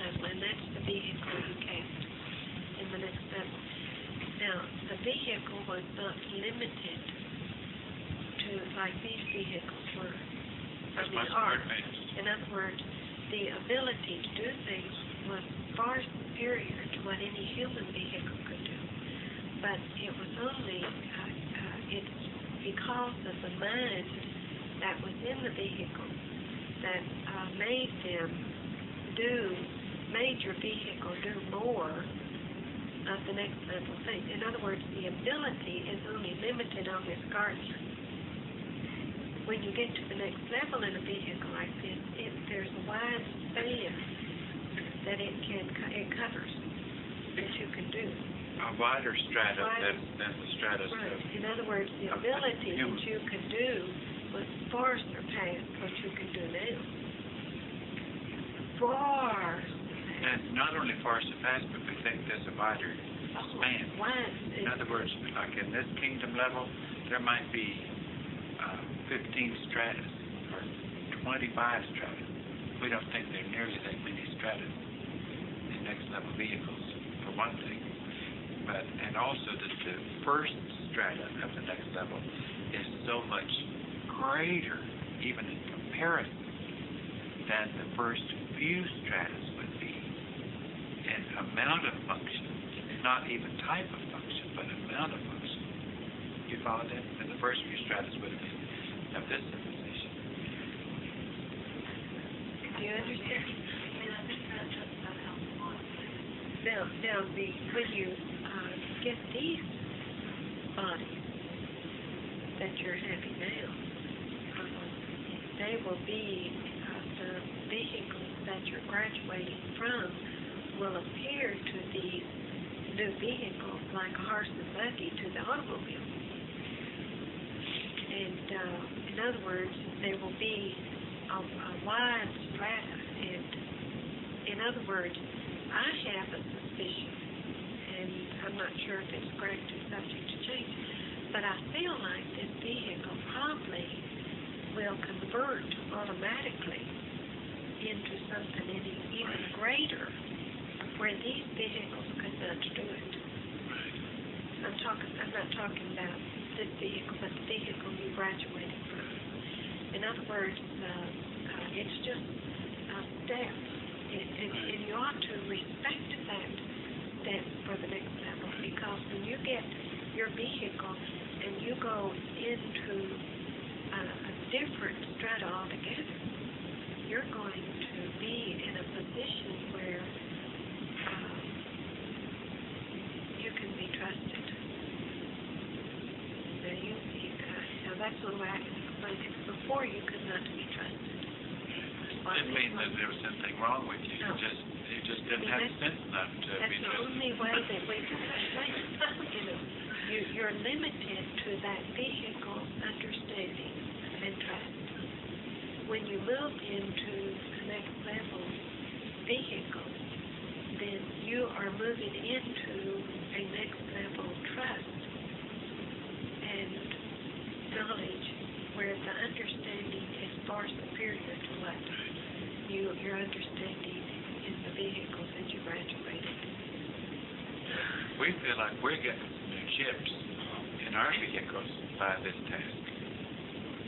level, and that's the vehicle you cast in the next level. Now, the vehicle was not limited to like these vehicles were. Are. In other words, the ability to do things was far superior to what any human vehicle could do. But it was only it's because of the mind that was in the vehicle that made your vehicle do more of the next level thing. In other words, the ability is only limited on this guardian. When you get to the next level in a vehicle like this, there's a wide span that it covers that you can do. A wider strata than the stratus. Right. In other words, the ability that you could do was far surpassed what you can do now. Far surpassed. And not only far surpassed, but we think there's a wider span. Wide. In other words, like in this kingdom level, there might be 15 stratas or 25 stratas. We don't think there are nearly that many stratas in next level vehicles, for one thing. And also that the first strata of the next level is so much greater, even in comparison, than the first few stratas would be in amount of function, not even type of function, but amount of function. You follow that? And the first few stratas would have been of this civilization. Do you understand? Now, when you get these bodies that you're having now, they will be the vehicles that you're graduating from will appear to these new vehicles like a horse and buggy to the automobile. And in other words, there will be a wide strata. And in other words, I have a suspicion, and I'm not sure if it's correct or subject to change, but I feel like this vehicle probably will convert automatically into something even greater where these vehicles could not do it. I'm not talking about this vehicle, but the vehicle you graduated from. In other words, it's just a step, and you ought to respect that step for the next level, because when you get your vehicle and you go into a different strata altogether, you're going to be in a position where you can be trusted. Now that's the way I can explain it. Before, you could not be trusted. Didn't mean that there was something wrong with you. No. You just didn't have sense enough to be trusted. That's the only way that we can explain it. You're limited to that vehicle's understanding and trust. When you move into the next level vehicle, then you are moving into a next level trust and knowledge where the understanding is far superior to what your understanding in the vehicles that you graduated. We feel like we're getting some new chips in our vehicles by this task.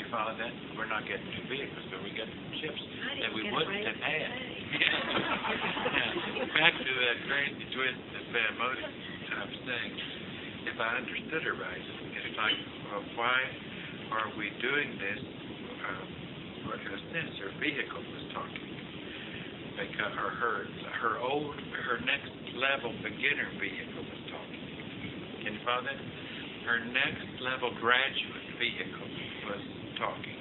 You follow that? We're not getting new vehicles, but we're getting chips that we wouldn't have had. Yeah. Back to that crazy twist that Van Moten was saying, if I understood her right, it's like, well, why are we doing this? In a sense, her vehicle was talking. Because her next level beginner vehicle was talking. Can you follow that? Her next level graduate vehicle was talking,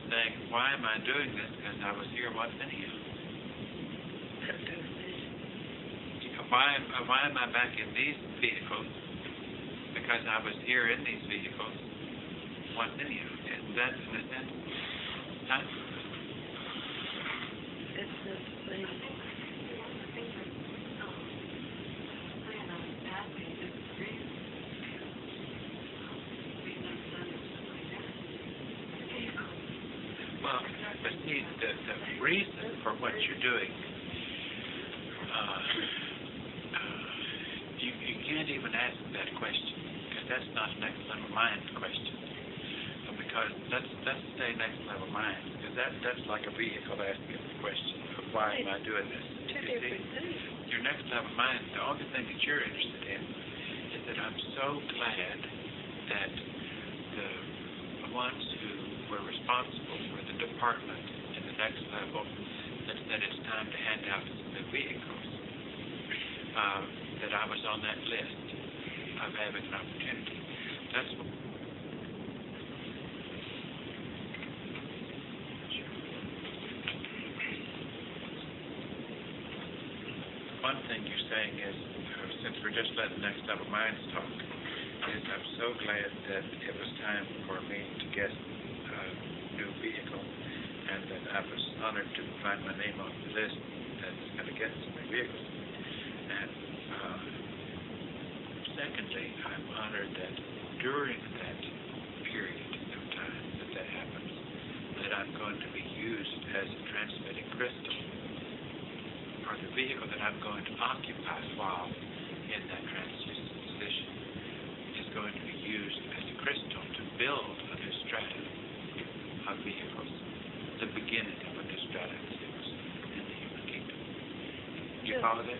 saying, why am I doing this? Because I was here once anyhow. Why am I back in these vehicles? Because I was here in these vehicles once anyhow. Isn't that in a sense? Huh? It's the same. Well, but see, the reason for what you're doing that question, because that's not next level mind question. Because let's say next level mind, because that's like a vehicle asking the question of why am I doing this? Two different things. Your next level mind, the only thing that you're interested in is that I'm so glad that the ones who were responsible for the department in the next level that it's time to hand out some new vehicles. That I was on that list of having an opportunity. That's what one thing you're saying is, since we're just letting next level minds talk, is I'm so glad that it was time for me to get a new vehicle, and that I was honored to find my name on the list that's going to get some new vehicles. And secondly, I'm honored that during that period of time that happens, that I'm going to be used as a transmitting crystal, or the vehicle that I'm going to occupy while in that translucent position is going to be used as a crystal to build a new strata of vehicles, the beginning of a new strata of vehicles in the human kingdom. Do you follow that?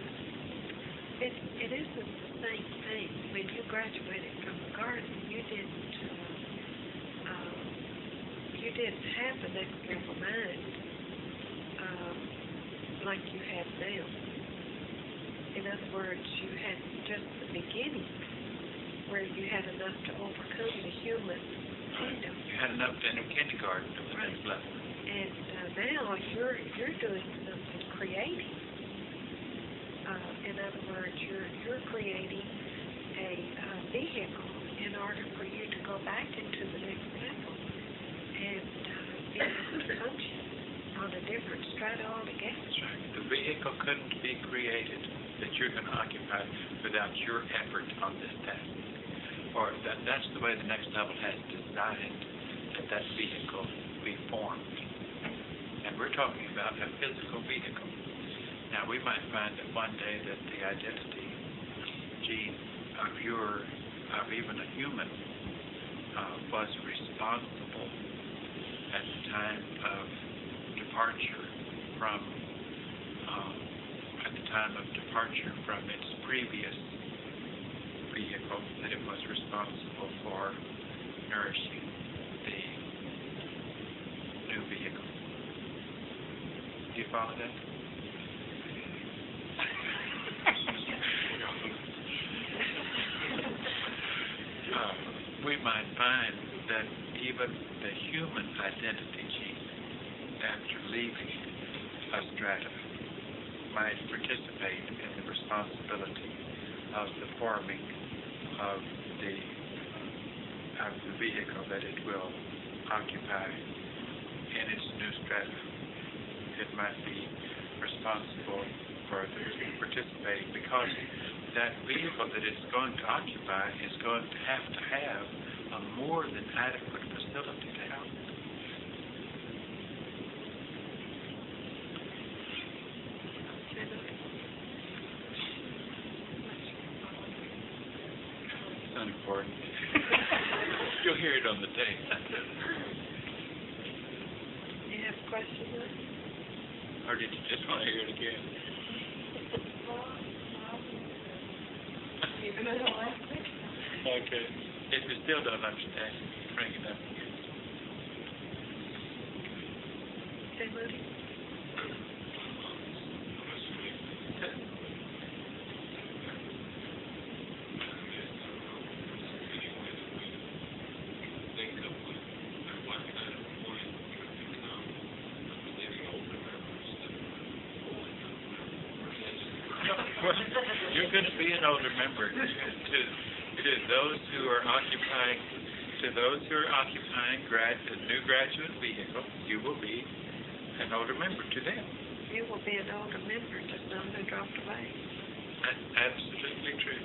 It isn't the same thing. When you graduated from the garden, you didn't have the next level mind like you have now. In other words, you had just the beginning where you had enough to overcome the human kingdom. You had enough in kindergarten to the next level. And now you're doing something creative. In other words, you're creating a vehicle in order for you to go back into the next level and be able to function on a different strata altogether. That's right. The vehicle couldn't be created that you're going to occupy without your effort on this task. Or that's the way the next level has designed that vehicle be formed. And we're talking about a physical vehicle. Now, we might find that one day that the identity gene of even a human was responsible at the time of departure from its previous vehicle, that it was responsible for nourishing the new vehicle. Do you follow that? We might find that even the human identity gene, after leaving a strata, might participate in the responsibility of the forming of the vehicle that it will occupy in its new strata. It might be responsible for participating because that vehicle that it's going to occupy is going to have a more than adequate facility to house it. It's unimportant. You'll hear it on the tape. Do you have a question? Or did you just want to hear it again? Okay. If you still don't understand, bring it up again. Say, Moody. Well, you're going to be an older member to those who are occupying a new graduate vehicle. You will be an older member to them. You will be an older member to some who dropped away. That's absolutely true.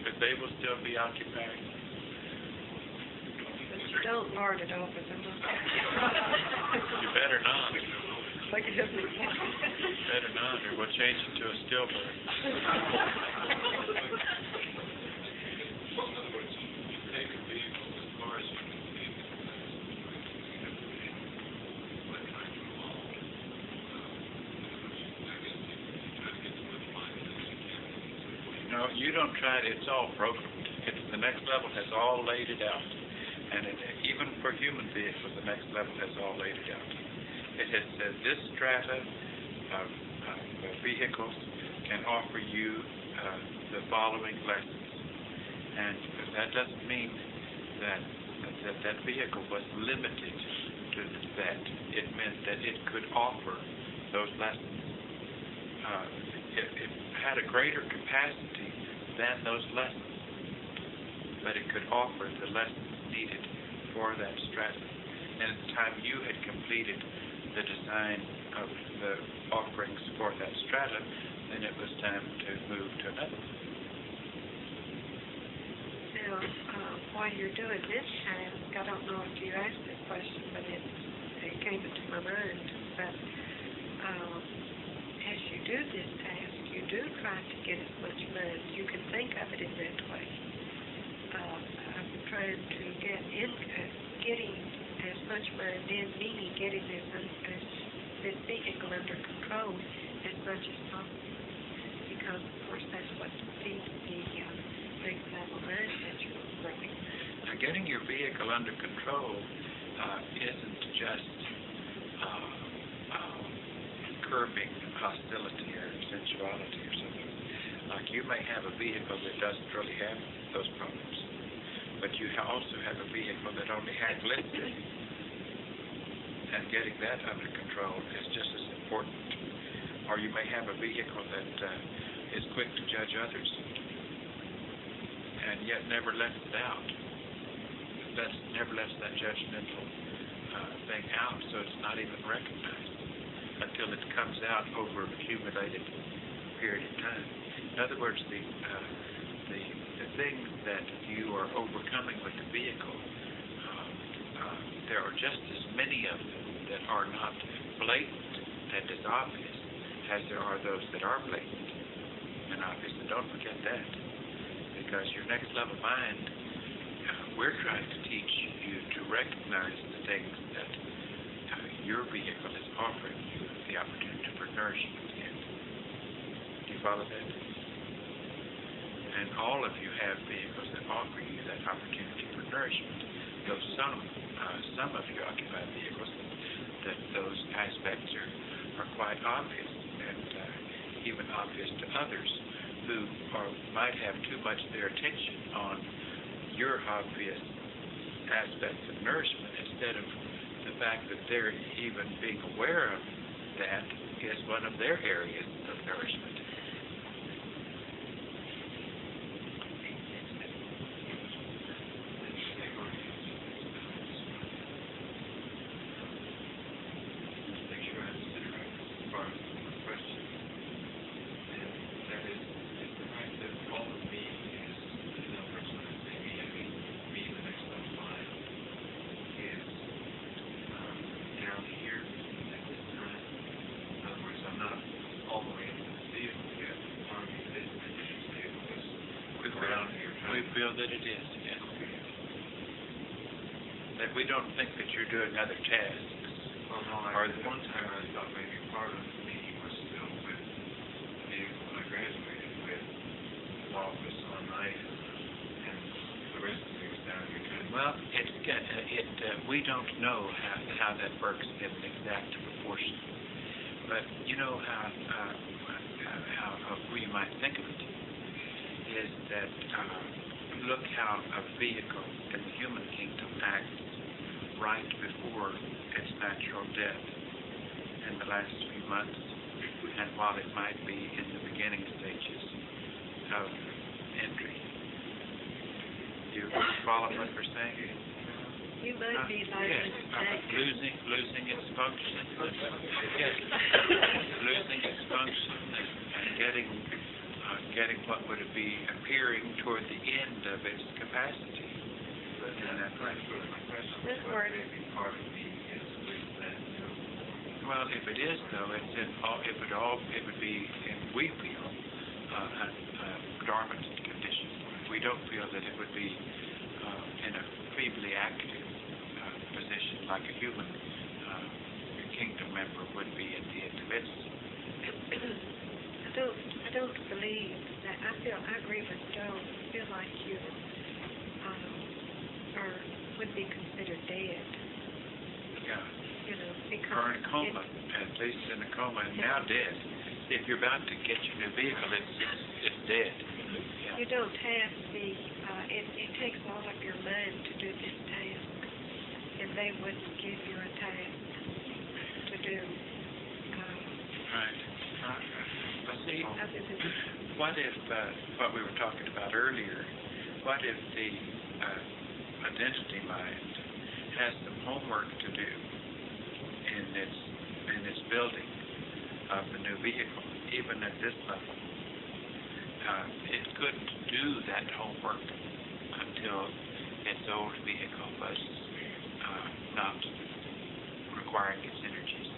But they will still be occupying. But you don't lord it over them. You better not. Look at him. Better not, or we'll change it to a stillbirth. No, you don't try it. It's all programmed. The next level has all laid it out. And even for human vehicles, the next level has all laid it out. It has said this strata of vehicles can offer you the following lessons. And that doesn't mean that vehicle was limited to that. It meant that it could offer those lessons. It had a greater capacity than those lessons, but it could offer the lessons needed for that strata. And at the time you had completed the design of the offerings for that strata, then it was time to move to another. Now, while you're doing this task, I don't know if you asked this question, but it came into my mind. But as you do this task, you do try to get as much mind. You can think of it in that way. I'm trying to getting as much mind in, meaning getting this vehicle under control as much as possible. Because, of course, that's what feeds the next level mind that you're growing. Now, getting your vehicle under control isn't just curbing hostility or sensuality or something. Like you may have a vehicle that doesn't really have those problems, but you also have a vehicle that only has lifting, and getting that under control is just as important. Or you may have a vehicle that is quick to judge others, and yet never lets it out. Never lets that judgmental thing out, so it's not even recognized until it comes out over an accumulated period of time. In other words, the things that you are overcoming with the vehicle, there are just as many of them that are not blatant and as obvious as there are those that are blatant and obvious. And don't forget that, because your next level mind, we're trying to teach you to recognize the things that your vehicle is offering you the opportunity for nourishment in. Do you follow that? And all of you have vehicles that offer you that opportunity for nourishment. Though some of you occupy vehicles that those aspects are quite obvious, and even obvious to others who might have too much of their attention on your obvious aspects of nourishment instead of the fact that they're even being aware of that is one of their areas of nourishment. We feel that it is, yes. That we don't think that you're doing other tasks. Well, no, one time I thought maybe part of me was still with the vehicle I graduated with, office on night, and the rest of it was down here. Well, we don't know how that works in an exact proportion. But you know how we might think of it is that look how a vehicle in the human kingdom acts right before its natural death in the last few months, and while it might be in the beginning stages of entry. Do you follow what we're saying? You might be like losing its function. Yes, losing its function and getting what would be appearing toward the end of its capacity. But that's sort of my question. This word Maybe part of me is with that. Well, if it is though, it would be, we feel, a dormant condition. We don't feel that it would be in a feebly active position like a human kingdom member would be at the end of its. I don't believe I agree with Joe. I feel like you would be considered dead, Yeah. you know, Or because in a coma, at least in a coma, and now dead. If you're about to get your new vehicle, it's dead. you don't have the, it takes all of your mind to do this task, and they wouldn't give you a task to do. Right. But see, Other than, what if, what we were talking about earlier, what if the identity mind has some homework to do in its building of the new vehicle, even at this level? It couldn't do that homework until its old vehicle was not requiring its energies.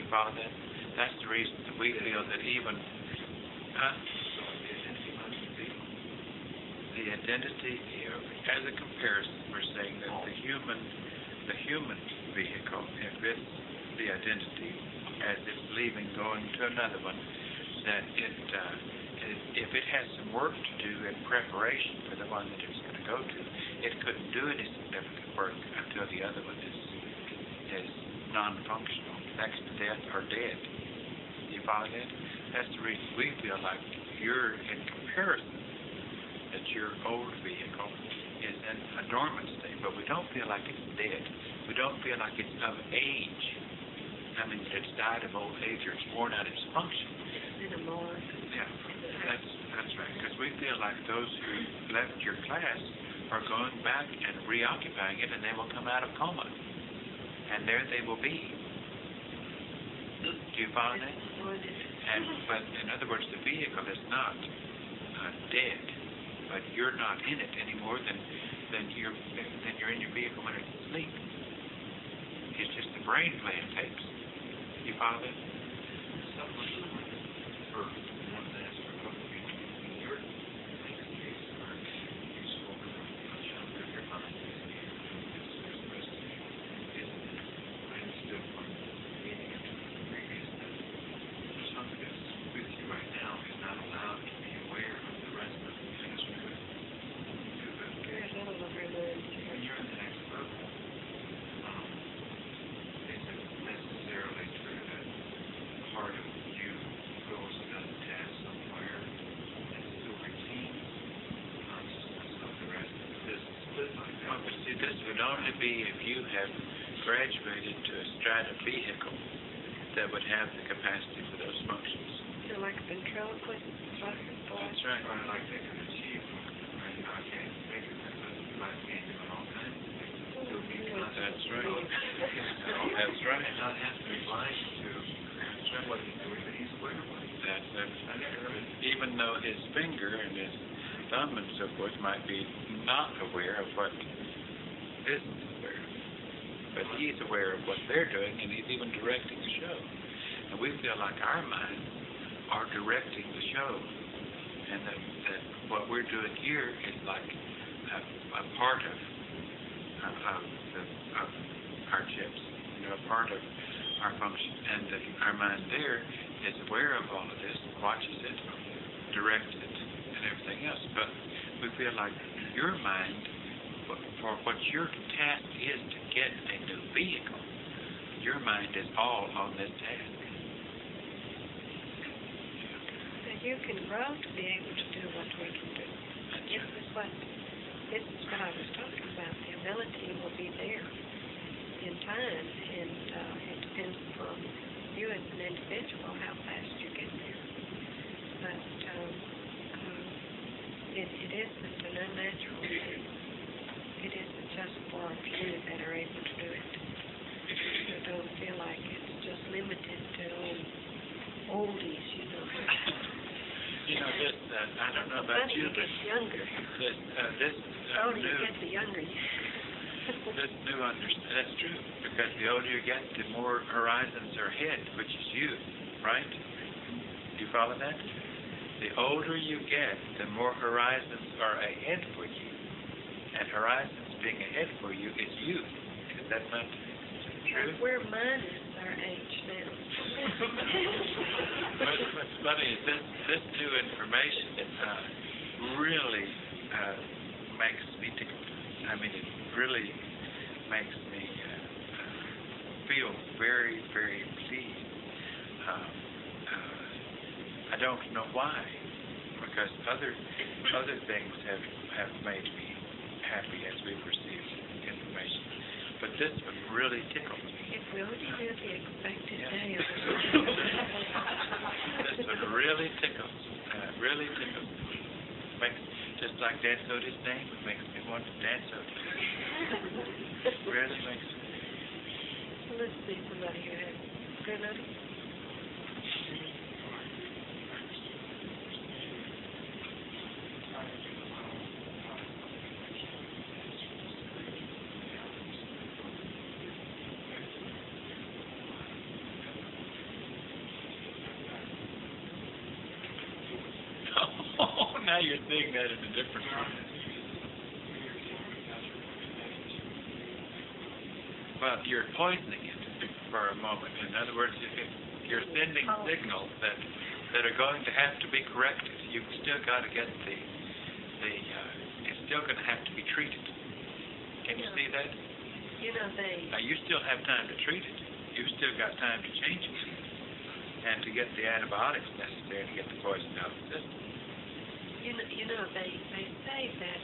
You follow that? That's the reason that we feel that even the identity, as a comparison, we're saying that the human vehicle, if it's the identity, as it's leaving, going to another one, that if it has some work to do in preparation for the one that it's going to go to, it couldn't do any significant work until the other one is non-functional, next to death or dead. You follow that? That's the reason we feel like you're in comparison, that your old vehicle is in a dormant state, but we don't feel like it's dead. We don't feel like it's of age. I mean, it's died of old age or it's worn out its function. in a morgue. Yeah, that's right. Because we feel like those who left your class are going back and reoccupying it, and they will come out of coma, and there they will be. Do you follow that? But in other words, the vehicle is not dead, but you're not in it any more than you're in your vehicle when it's asleep. It's just the brain playing tapes. You follow that? For one to ask for a couple of people, in your case, are you spoke about much younger, your mind is here, it's the rest of you. I understood from the meeting and the previous that the chunk that's with you right now is not allowed to be aware of the rest of the things you could do. But Very little of your mind. when you're in the next level, is it necessarily true that part of you goes and does a task somewhere and still retains the consciousness of the rest of the business split like that? Well, but see, this would only be if you have graduated to a strata vehicle that would have the capacity for those functions. So like a ventriloquist, That's right. But like they can achieve, right? I can't think of it, but like me doing all kinds of things, still be conscious. That's right. That's right. And not have to be blind to what he's doing, but he's aware of what he's doing. I never really Even though his finger and his thumb and so forth might be not aware of what isn't aware of. But he's aware of what they're doing, and he's even directing the show. And we feel like our minds are directing the show. And that what we're doing here is like a part of our chips, a part of our function. And that our mind there is aware of all of this, watches it, directs it, and everything else. But we feel like your mind, for what your task is to get a new vehicle, your mind is all on this task. you can grow to be able to do what we can do. This is what I was talking about. The ability will be there in time, and it depends upon you as an individual how fast you get there. But it isn't an unnatural thing. It isn't just for a few that are able to do it. So don't feel like it's just limited to oldies, This, I don't know about you, but younger. This older you get, the younger you this new understanding, that's true, because the older you get, the more horizons are ahead, which is you, right? Do you follow that? The older you get, the more horizons are ahead for you. And horizons being ahead for you is youth. Is that not true? We're minus our age now. But let me, this new information really makes me tickle. I mean, it really makes me feel very, very pleased. I don't know why, because other things have made me happy as we've received information, but this one really tickled me. If we only knew the expected Yeah. day of This one really tickles. Really tickles. Makes, just like Dan Soda's name, it makes me want to dance soda. Really makes me. So let's see somebody who has good notice. Oh, now you're seeing that in a different way. Well, you're poisoning it for a moment. In other words, you're sending signals that are going to have to be corrected. You've still got to get it's still going to have to be treated. Can you see that? You know, You still have time to treat it. You've still got time to change it and to get the antibiotics necessary to get the poison out of the system. You know, they say that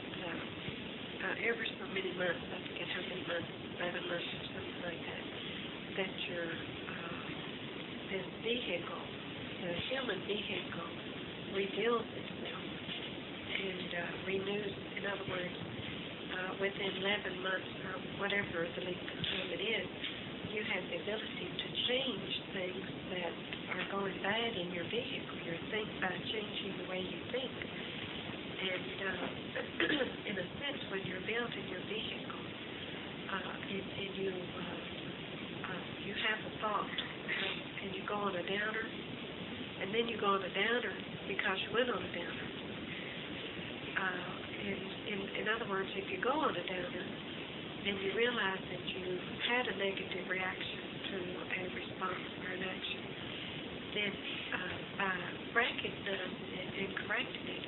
every so many months, I forget how many months, 7 months or something like that, that your this vehicle, the human vehicle, reveals itself and renews. In other words, within 11 months or whatever the length of time it is, you have the ability to change things that are going bad in your vehicle. By changing the way you think. And in a sense, when you're building your vehicle, and you have a thought, and you go on a downer, and then you go on a downer because you went on a downer. In other words, if you go on a downer, and you realize that you had a negative reaction to a response or an action, then by recognizing it and correcting it,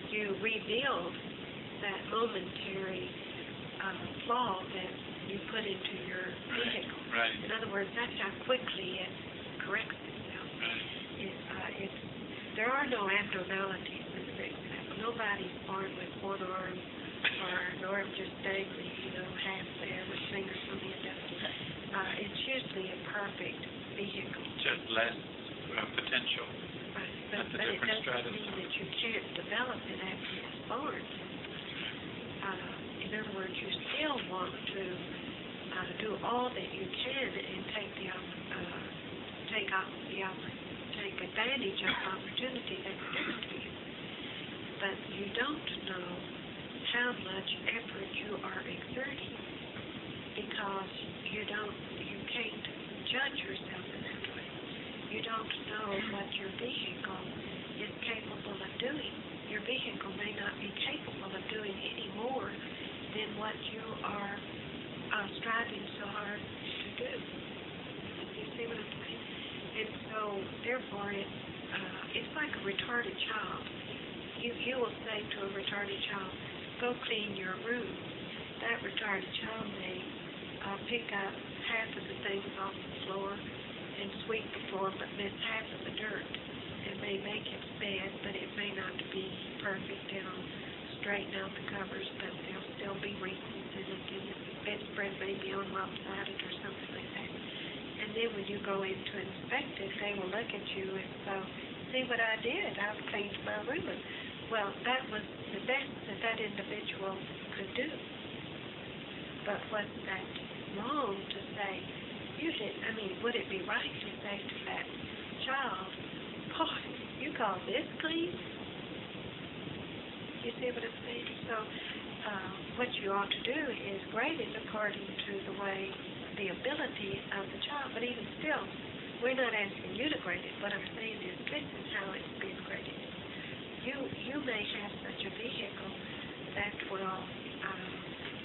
you rebuild that momentary flaw that you put into your vehicle. Right. In other words, that's how quickly it corrects itself. Right. There are no abnormalities in the example. Nobody's born with one arm or an arm just dangling, half there with fingers on the end of it. It's usually a perfect vehicle. Just less potential. Right. That's a But it different doesn't strategy. mean that you can't develop it after it's born. In other words, you still want to do all that you can and take advantage of the opportunity that's given to you. But you don't know how much effort you are exerting because you can't judge yourself in that way. You don't know what your vehicle is capable of doing. Your vehicle may not be capable of doing any more than what you are striving so hard to do. You see what I'm saying? And so, therefore, it's like a retarded child. You will say to a retarded child, go clean your room. That retarded child may pick up half of the things off the floor and sweep the floor, but miss half of the dirt. It may make its bed, but it may not be perfect. It'll straighten out the covers, but there'll still be wrinkles in it, and the bedspread may be unlopsided or something like that. And then when you go in to inspect it, they will look at you and go, see what I did? I've cleaned my room. Well, that was the best that individual could do. But was that wrong to say, would it be right to say to that child, oh, you call this clean? You see what I'm saying? So what you ought to do is grade it according to the ability of the child. But even still, we're not asking you to grade it. What I'm saying is this is how it's being graded. You may have such a vehicle that will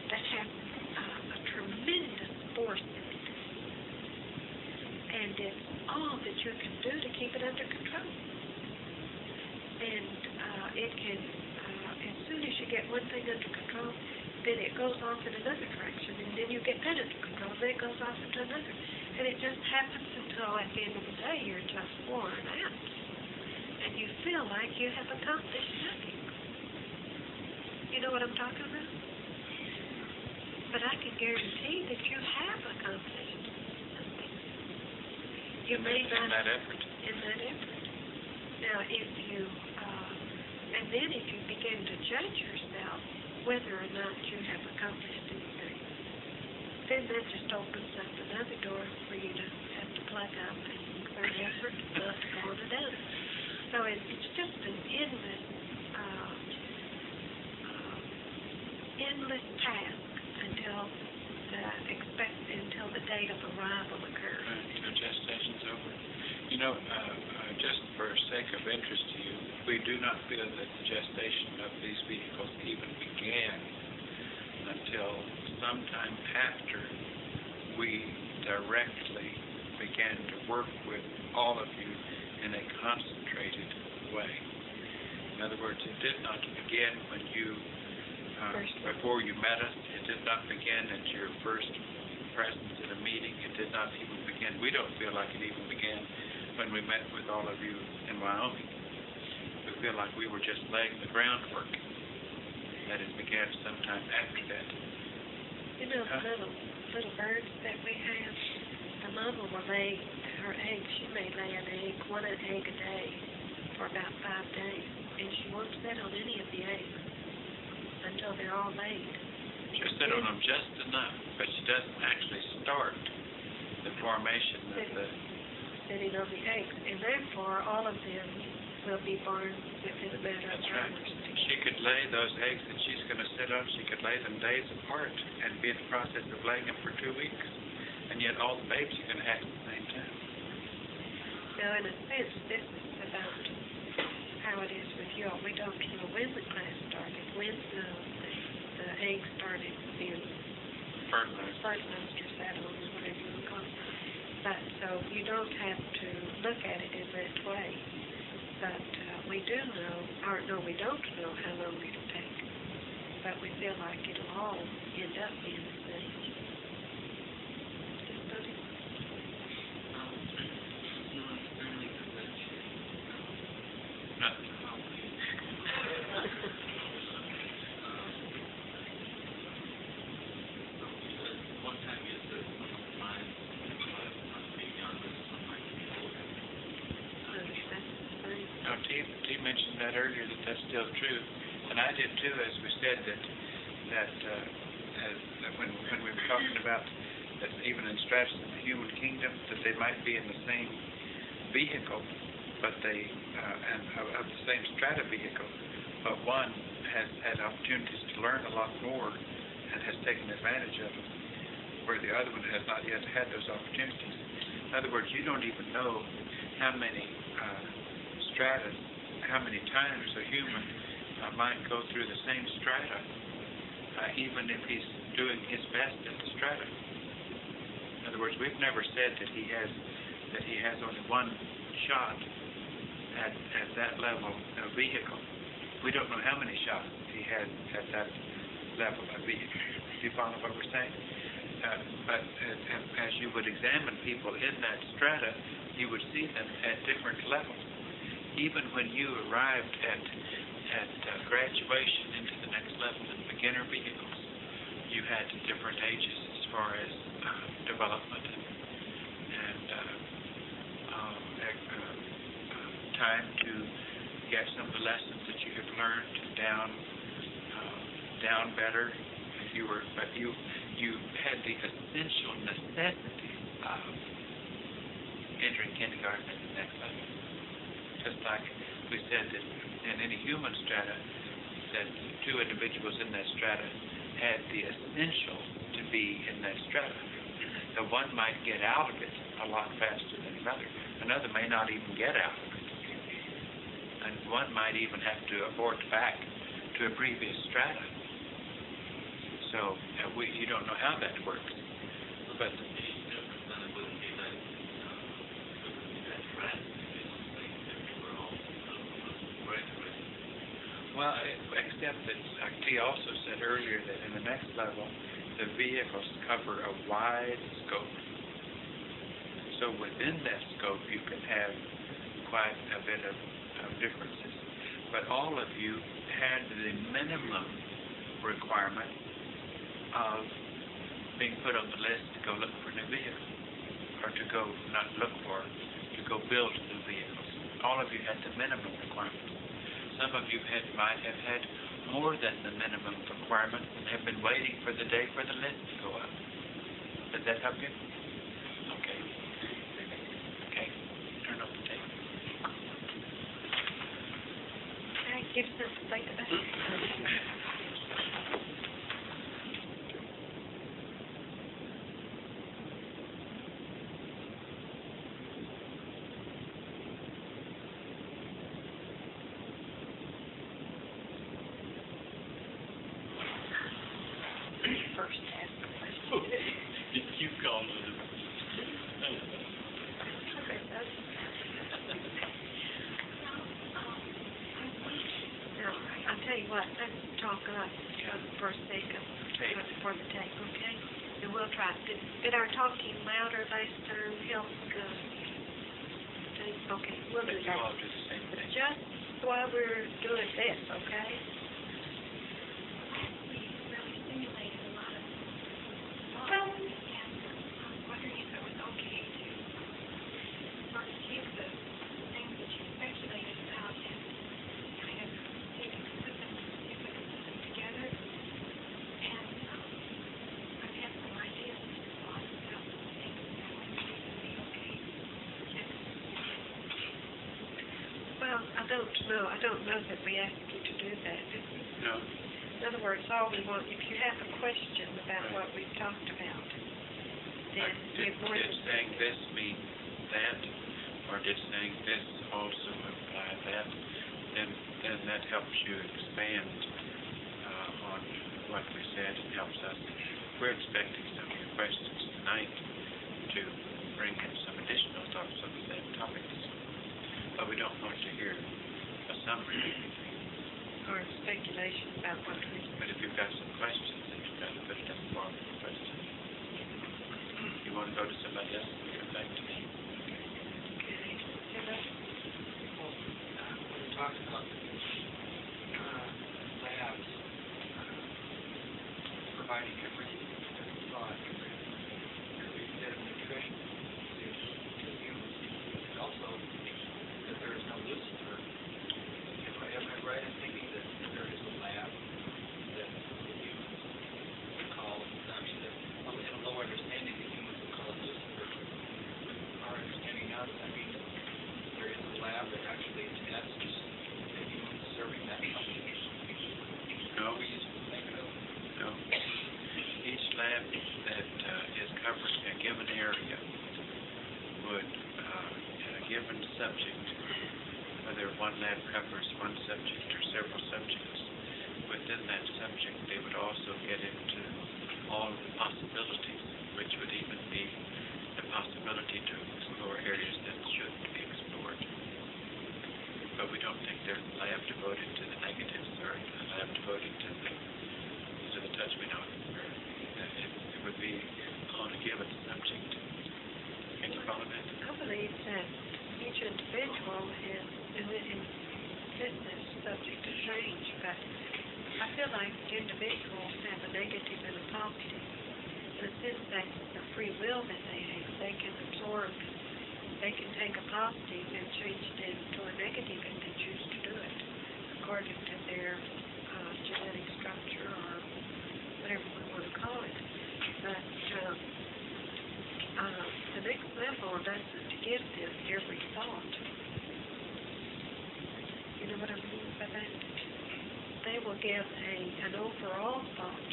that has a tremendous force in it. And it's all that you can do to keep it under control. And it can, as soon as you get one thing under control, then it goes off in another direction, and then you get that under control, then it goes off into another. And it just happens until at the end of the day you're just worn out. And you feel like you have accomplished nothing. You know what I'm talking about? But I can guarantee that you have accomplished something. You may not... In that effort. In that effort. Now, if you, and then if you begin to judge yourself whether or not you have accomplished anything, then that just opens up another door for you to have to plug up and exert effort not to go on another. So it's just an endless task until the date of arrival occurs. Until gestation's over. You know, just for sake of interest to you, we do not feel that the gestation of these vehicles even began until sometime after we directly began to work with all of you in a concentrated way. In other words, it did not begin when you, before you met us. It did not begin at your first presence at a meeting. It did not even begin. We don't feel like it even began when we met with all of you in Wyoming. We feel like we were just laying the groundwork. That it began sometime after that. You know, the little birds that we have, the mother will lay her eggs. She may lay an egg, one egg a day for about 5 days, and she won't sit on any of the eggs until they're all laid. She'll sit on them just enough, but she doesn't actually start the formation of the... Sitting on the eggs, and therefore all of them will be born within a matter of hours. That's right. She could lay those eggs that she's going to sit on, she could lay them days apart and be in the process of laying them for 2 weeks, and yet all the babes are going to hatch at the same time. Now, in a sense, this is about how it is with you all. We don't know when the class started, when the eggs started being fertilized or sat on, or whatever you want to call it. But so you don't have to look at it in that way. But we do know, or no, we don't know how long it'll take. But we feel like it'll all end up being the same. T mentioned that earlier, that's still true, and I did too, as we said that when we were talking about that even in stratus in the human kingdom, that they might be in the same vehicle, but they of the same strata vehicle, but one has had opportunities to learn a lot more and has taken advantage of it, where the other one has not yet had those opportunities. In other words, you don't even know how many stratas, how many times a human might go through the same strata, even if he's doing his best in the strata. In other words, we've never said that he has only one shot at that level of vehicle. We don't know how many shots he has at that level of vehicle. Do you follow what we're saying? But as you would examine people in that strata, you would see them at different levels. Even when you arrived at graduation into the next level in beginner vehicles, you had different ages as far as development and time to get some of the lessons that you have learned down better. You had the essential necessities of entering kindergarten at the next level. Just like we said that in any human strata, that 2 individuals in that strata had the essential to be in that strata. The one might get out of it a lot faster than another. Another may not even get out of it. And one might even have to abort back to a previous strata. So you don't know how that works. But Right. Well, except that, like T also said earlier, that in the next level, the vehicles cover a wide scope. So within that scope, you can have quite a bit of differences. But all of you had the minimum requirement of being put on the list to go look for new vehicles, or to go, not look for, to go build new vehicles. All of you had the minimum requirement. Some of you might have had more than the minimum requirement and have been waiting for the day for the list to go up. Does that help you? Okay. Okay. Turn off the tape. That gives us to think about it. First ask the question. You called it. Okay, that's. Now, I'll tell you what, let's talk for a second Tape. for the tape, okay? And we'll try. Did our talking louder last time help? Okay, we'll do But you all that. do the same thing. Just while we're doing this, okay? Well, I don't know that we asked you to do that. No. In other words, all we want, if you have a question about what we've talked about, then Did we're more than... saying this mean that, or did saying this also imply that, then that helps you expand on what we said and helps us. We're expecting some of your questions tonight to bring in some additional thoughts on the same topics, but we don't want to hear a summary. Or speculation about what we... But if you've got some questions, then you've got to put it in the form of a question. You want to go to somebody else and come back to me? Okay. Well, we talked about labs providing every thought, every bit of nutrition to humans. And also, that there is no Lucifer. Am I right in thinking that there is a lab that the humans would call, I mean, that in a low understanding, the humans would call it Lucifer. Our understanding now, does that mean that there is a lab that actually tests the humans serving that function? No. We used to think of No. Each lab that is covering a given area would, in a given subject, whether one lab covers one subject or several subjects, within that subject they would also get into all the possibilities, which would even be the possibility to explore areas that shouldn't be explored. But we don't think there's a lab devoted to the negatives or a lab devoted to the touch-me-not. It would be on a given subject. Can you follow that? I believe that each individual is subject to change, but I feel like individuals have a negative and a positive. And since that's the free will that they have, they can absorb, they can take a positive and change it into a negative if they choose to do it, according to their genetic structure or whatever we want to call it. But the next level doesn't give them every thought. You know what I mean by that? They will give an overall thought,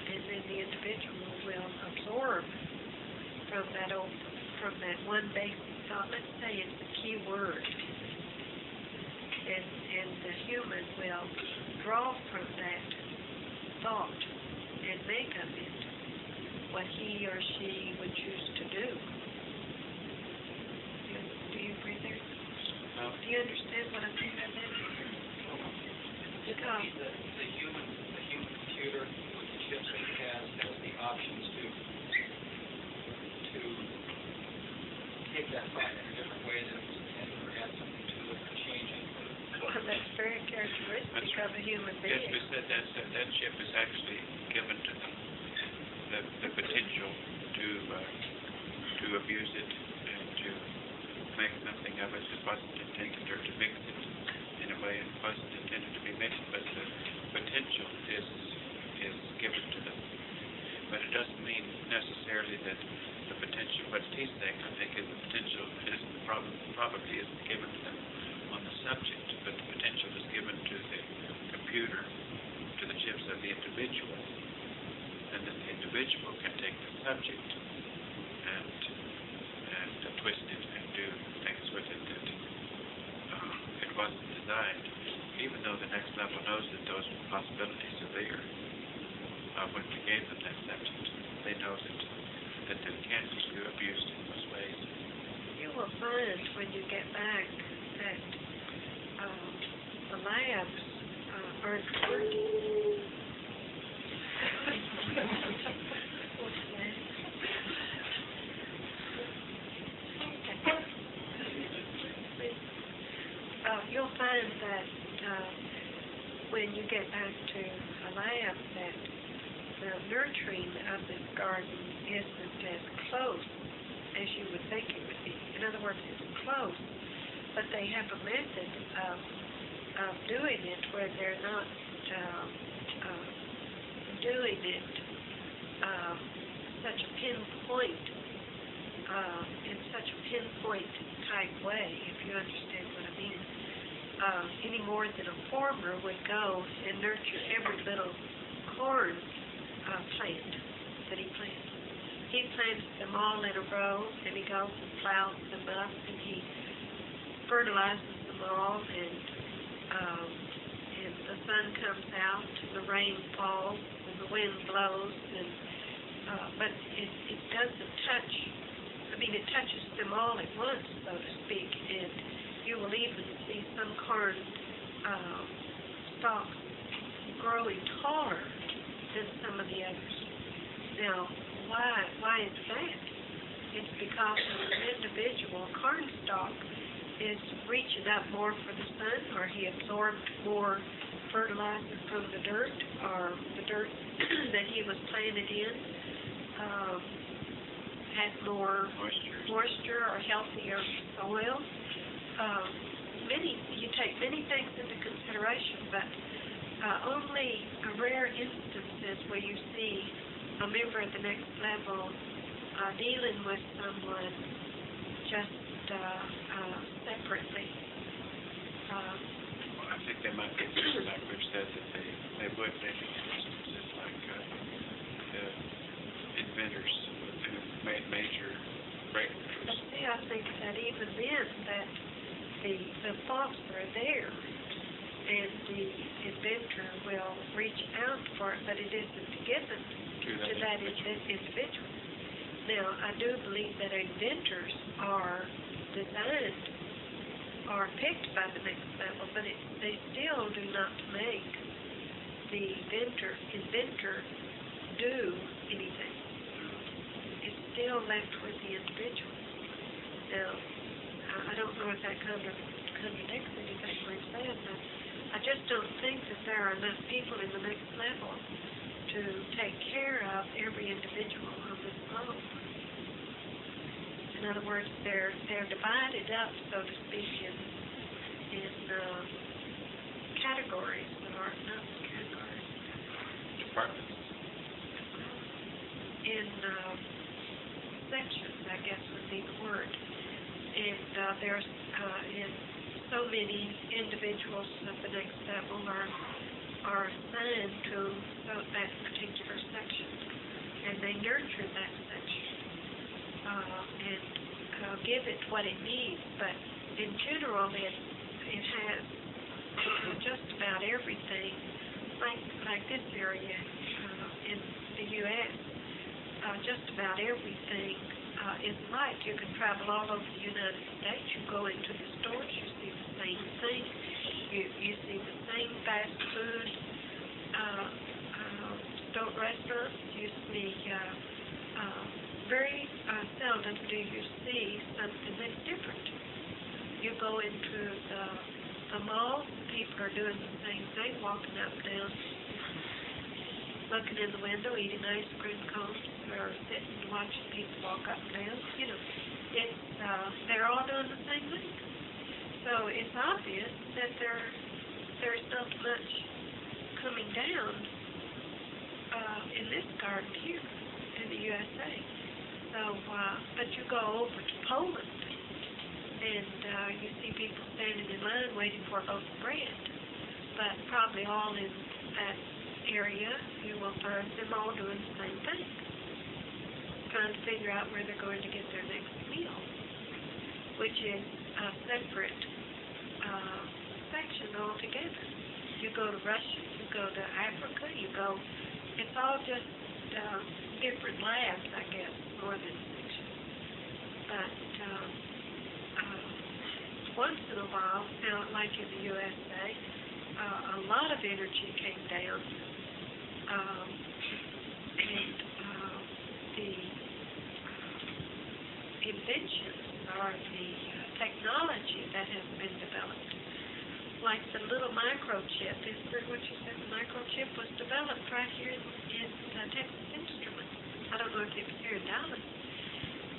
and then the individual will absorb from that one basic thought. Let's say it's a key word, and the human will draw from that thought and make of it what he or she would choose to do. Do you agree there? No. Do you understand what I mean by that? Typically, the human computer with the chips that it has the options to take that thought in a different way than it was intended, or add something to it, or change it. Well, that's very characteristic of a human Yes, being. we said that chip is actually given to them the potential to abuse it and to make something of it that wasn't intended, or to mix it in a way it wasn't intended to be mixed, but the potential is given to them. But it doesn't mean necessarily that the potential, what he's saying, I think, is the potential probably isn't given to them on the subject, but the potential is given to the computer, to the chips of the individual, and then the individual can take the subject and twist it and do things with it that it wasn't designed, even though the next level knows that those possibilities are there. When we gave them that subject, they know that they can be abused in those ways. You will find when you get back that the labs aren't working. What's that? You'll find that when you get back to a lab that the nurturing of this garden isn't as close as you would think it would be. In other words, it's close, but they have a method of doing it where they're not doing it such a pinpoint, in such a pinpoint type way, if you understand what I mean, any more than a farmer would go and nurture every little corn plant that he plants. He plants them all in a row, and he goes and plows them up, and he fertilizes them all, and the sun comes out, and the rain falls, and the wind blows, and but it doesn't touch. I mean, it touches them all at once, so to speak, and you will even see some corn stalks growing taller than some of the others. Now, why is that? It's because an individual corn stalk is reaching up more for the sun, or he absorbed more fertilizer from the dirt, or the dirt that he was planted in had more moisture or healthier soil. You take many things into consideration, but only a rare instances where you see a member at the next level dealing with someone just separately. I think they might be like we've said that they would make instances like inventors who made major breakthroughs. But see, I think that even then that the thoughts are there, and the inventor will reach out for it, but it isn't given to that individual. Now, I do believe that inventors are designed or picked by the next level, but they still do not make the inventor do anything. It's still left with the individual. Now, I don't know if that contradicts anything we've said, but I just don't think that there are enough people in the next level to take care of every individual on this globe. In other words, they're divided up, so to speak, in categories that are not categories. Departments. In sections, I guess would be the word. And there's in so many individuals at the next level are assigned to that particular section, and they nurture that section and give it what it needs. But in general, it has just about everything, like this area in the U.S. Just about everything is light. You can travel all over the United States. You go into the stores, you see the same thing. You see the same fast food restaurants, you see very seldom do you see something that's different. You go into the mall, people are doing the same thing, walking up and down, looking in the window, eating ice cream cones, or sitting and watching people walk up and down. You know, it's they're all doing the same thing. So it's obvious that there's not much coming down in this garden here in the USA. So, but you go over to Poland, and you see people standing in line waiting for a loaf of bread. But probably all in that area, you will find them all doing the same thing, trying to figure out where they're going to get their next meal, which is a separate section altogether. You go to Russia, you go to Africa, it's all just different labs, I guess, more than sections. But once in a while, now like in the USA, a lot of energy came down, and the inventions or the technology that has been developed, like the little microchip, is what you said, the microchip was developed right here in Texas Instruments. I don't know if it's here in Dallas.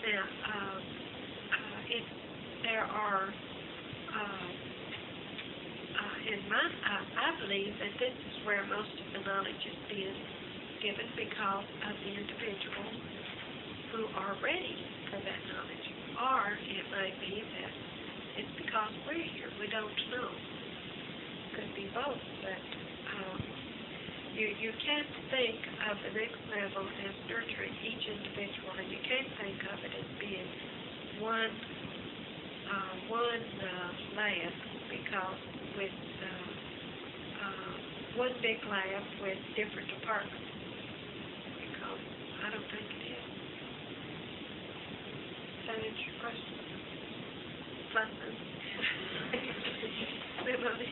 Now, there are, I believe that this is where most of the knowledge is being given because of the individuals who are ready for that knowledge. Or it might be that it's because we're here. We don't know. Could be both, but you can't think of the next level as nurturing each individual, and you can't think of it as being one lab, because with one big lab with different departments, because I don't think it is. Does that answer your question? Pluses. Emily?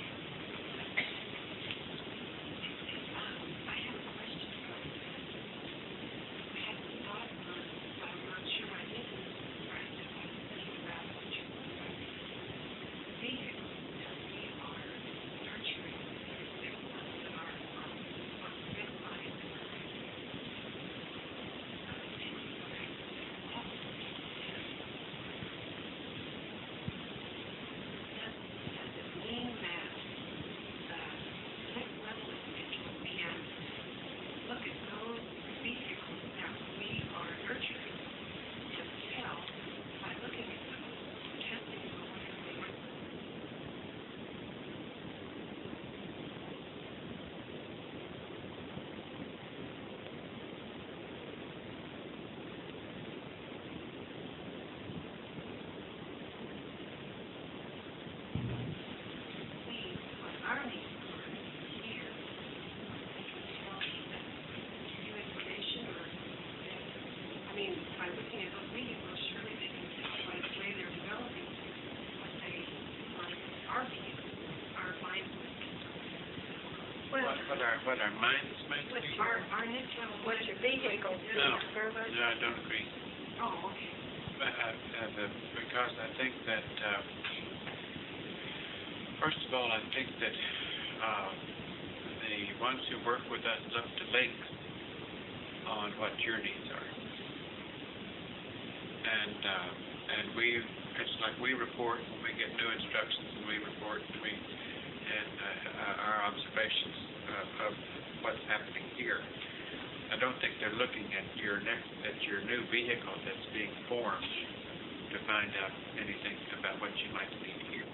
What our minds might be? What's your vehicle? No, I don't agree. Oh, okay. Because I think that, first of all, I think that the ones who work with us look to links on what your needs are. And it's like we report when we get new instructions, and we report and our observations of what's happening here. I don't think they're looking at your new vehicle that's being formed to find out anything about what you might need here.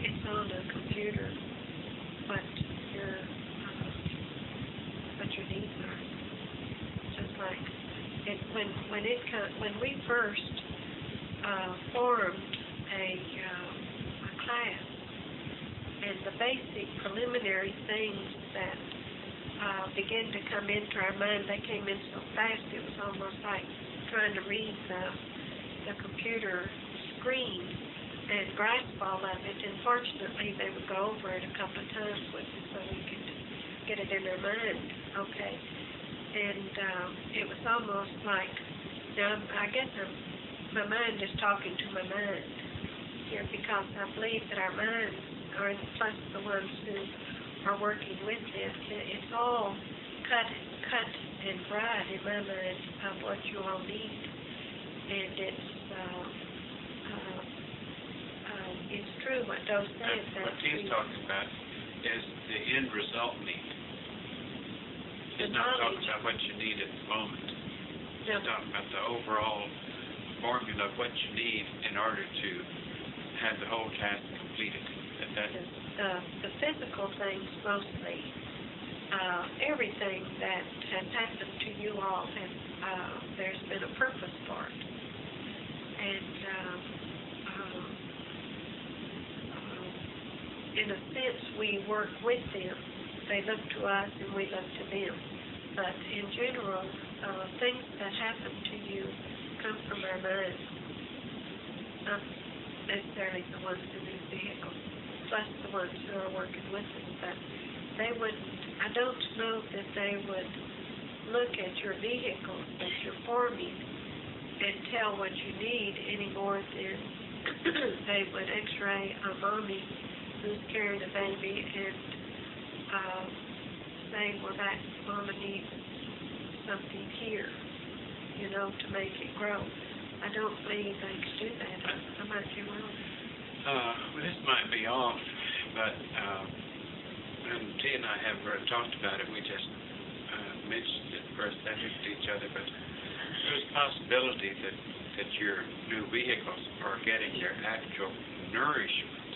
It's on a computer, what your needs are. Just like when we first formed a class, and the basic preliminary things that began to come into our mind, they came in so fast it was almost like trying to read the computer screen and grasp all of it. And fortunately, they would go over it a couple of times with us so we could get it in their mind, okay? And it was almost like, now I guess my mind is talking to my mind here, because I believe that our minds are, plus the ones who are working with this, it's all cut and dried in my mind of what you all need. And it's true what Doe said. What he's talking about is the end result need. He's not talking about what you need at the moment. He's talking about the overall formula of what you need in order to have the whole task completed. The physical things mostly, everything that has happened to you all has, there's been a purpose for it. And in a sense, we work with them. They look to us and we look to them. But in general, things that happen to you come from our minds, not necessarily the ones in these vehicles, plus the ones who are working with us. But they wouldn't, I don't know that they would look at your vehicles that you're forming and tell what you need any more than they would x-ray a mommy who's carrying a baby and say, well, that mama needs something here, you know, to make it grow. I don't believe they could do that. I might be wrong. This might be off, but and T and I have talked about it. We just mentioned it for a second to each other, but there's a possibility that your new vehicles are getting their actual nourishment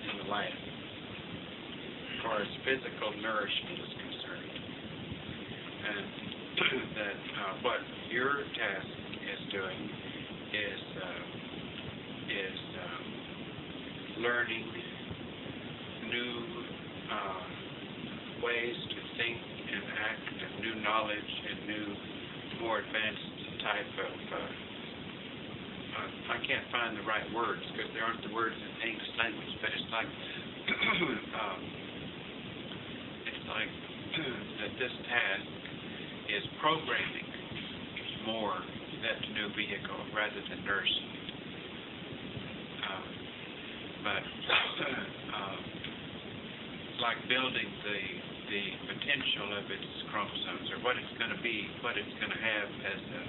in the lab, as far as physical nourishment is concerned. And that what your task is doing is learning new ways to think and act, and new knowledge and new, more advanced type of I can't find the right words because there aren't the words in English language, but it's like that this task is programming more that new vehicle rather than nursing it. But it's like building the potential of its chromosomes, or what it's going to be, what it's going to have as a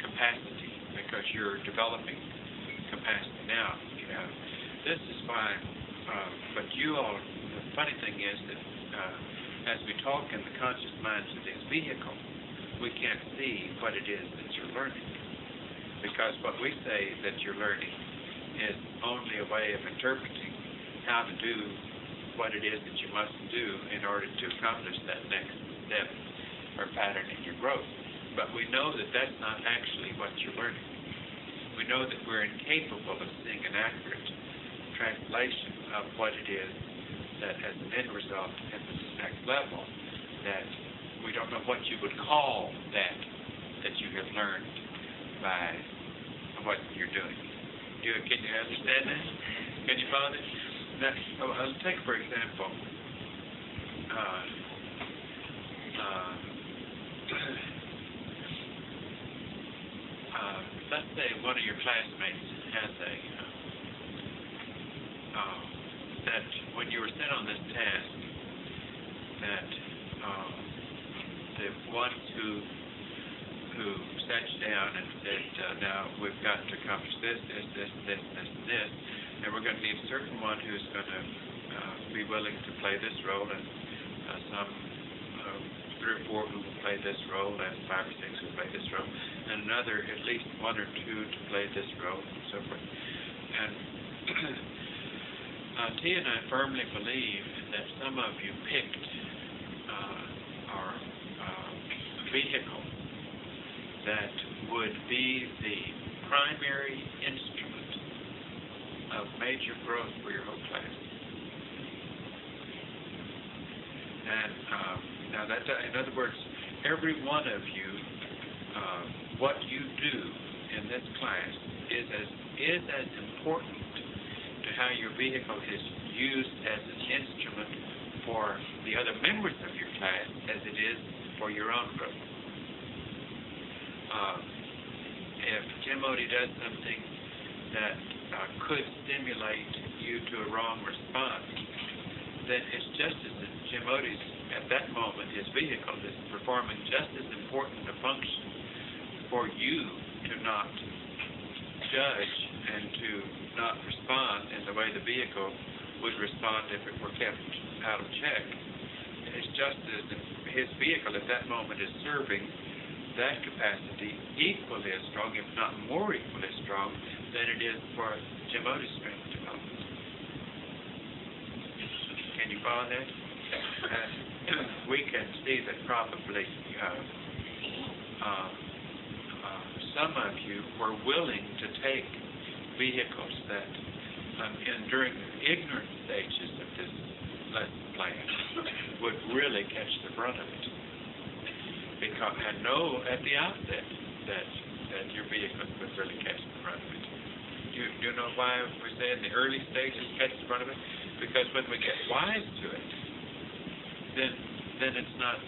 capacity, because you're developing capacity now. You know, this is why. But you all, the funny thing is that as we talk in the conscious minds of this vehicle, we can't see what it is that you're learning, because what we say that you're learning is only a way of interpreting how to do what it is that you must do in order to accomplish that next step or pattern in your growth. But we know that that's not actually what you're learning. We know that we're incapable of seeing an accurate translation of what it is that as an end result at the next level, that we don't know what you would call that you have learned by what you're doing. Can you understand that? Can you follow this? Now, I'll take, for example, let's say one of your classmates has that when you were sent on this task, that the ones who sat you down and said, now we've got to accomplish this, and we're going to need a certain one who's going to be willing to play this role, and some 3 or 4 who will play this role, and 5 or 6 who play this role, and another, at least 1 or 2 to play this role, and so forth. And T and I firmly believe that some of you picked our vehicle that would be the primary instrument of major growth for your whole class. And now that, in other words, every one of you, what you do in this class is as important how your vehicle is used as an instrument for the other members of your class as it is for your own group. If Jim Odie does something that could stimulate you to a wrong response, then it's just as if Jim Odie's, at that moment, his vehicle is performing just as important a function for you to not judge and to not respond in the way the vehicle would respond if it were kept out of check. It's just as if his vehicle at that moment is serving that capacity equally as strong, if not more equally strong, than it is for Jim Odie's strength development. Can you follow that? We can see that probably some of you were willing to take vehicles that, during the ignorant stages of this lesson plan, would really catch the brunt of it. Because I know at the outset that your vehicle would really catch the brunt of it. You know why we say in the early stages catch the brunt of it? Because when we get wise to it, then it's not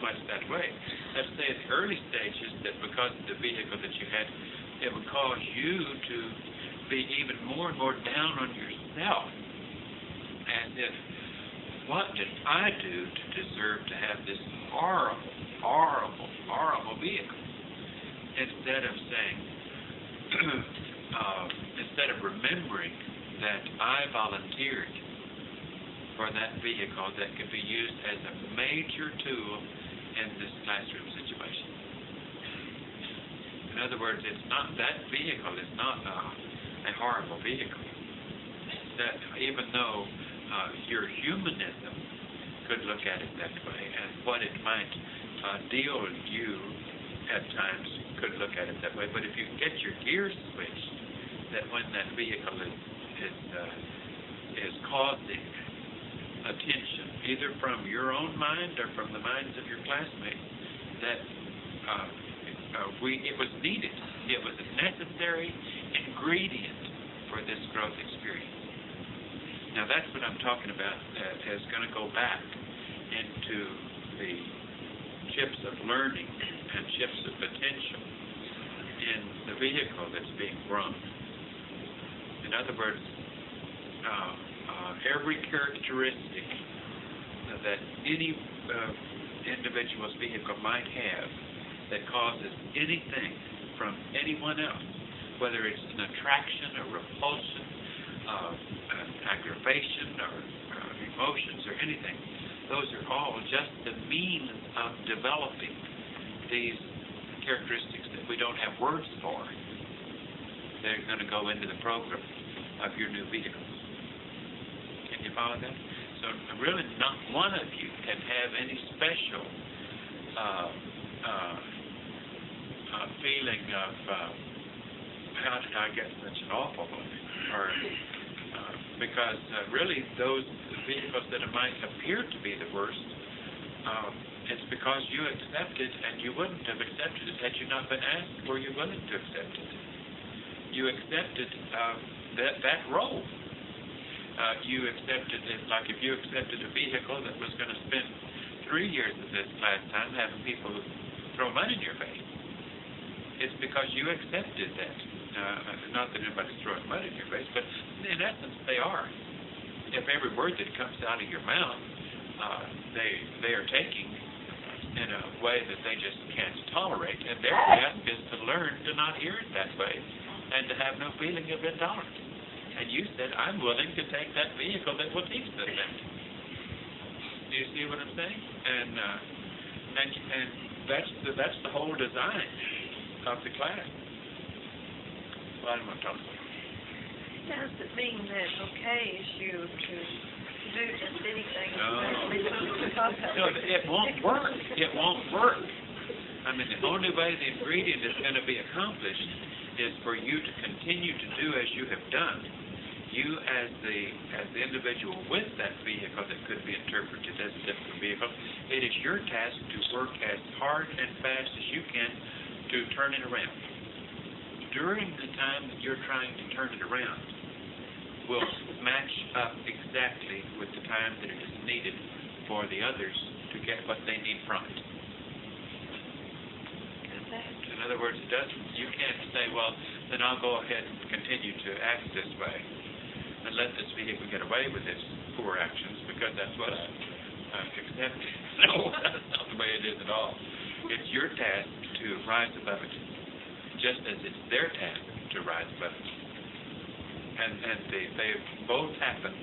much that way. Let's say in the early stages that because of the vehicle that you had, it would cause you to be even more and more down on yourself, as if, what did I do to deserve to have this horrible, horrible, horrible vehicle? Instead of saying, instead of remembering that I volunteered for that vehicle that could be used as a major tool in this classroom situation. In other words, it's not, that vehicle is not a horrible vehicle. That even though your humanism could look at it that way, and what it might deal you at times could look at it that way, but if you get your gears switched, that when that vehicle is causing attention, either from your own mind or from the minds of your classmates, that it was needed. It was a necessary ingredient for this growth experience. Now that's what I'm talking about as going to go back into the chips of learning and chips of potential in the vehicle that's being grown. In other words, every characteristic that any individual's vehicle might have that causes anything from anyone else, whether it's an attraction, a repulsion, an aggravation, or emotions, or anything, those are all just the means of developing these characteristics that we don't have words for. They're going to go into the program of your new vehicles. Can you follow that? So really not one of you can have any special feeling of how did I get such an awful one? Or because really those vehicles that might appear to be the worst, it's because you accepted, and you wouldn't have accepted it had you not been asked, were you willing to accept it? You accepted that role. You accepted it, like if you accepted a vehicle that was going to spend 3 years of this class time having people throw money in your face. It's because you accepted that. Not that anybody's throwing money in your face, but in essence they are. If every word that comes out of your mouth, they are taking in a way that they just can't tolerate, and their task is to learn to not hear it that way and to have no feeling of intolerance. And you said, I'm willing to take that vehicle that will teach them that. Do you see what I'm saying? And that's the whole design of the class. Well, I don't want to talk about it. Does it mean that it's okay is you to do just anything? No, it won't work. It won't work. I mean, the only way the ingredient is going to be accomplished is for you to continue to do as you have done. You, as the individual with that vehicle that could be interpreted as a different vehicle, it is your task to work as hard and fast as you can to turn it around. During the time that you're trying to turn it around, will match up exactly with the time that it is needed for the others to get what they need from it. In other words, it doesn't. You can't say, well, then I'll go ahead and continue to act this way and let this vehicle get away with its poor actions because that's what I'm accepting. No, that's not the way it is at all. It's your task to rise above it, just as it's their task to rise above it. And they both happen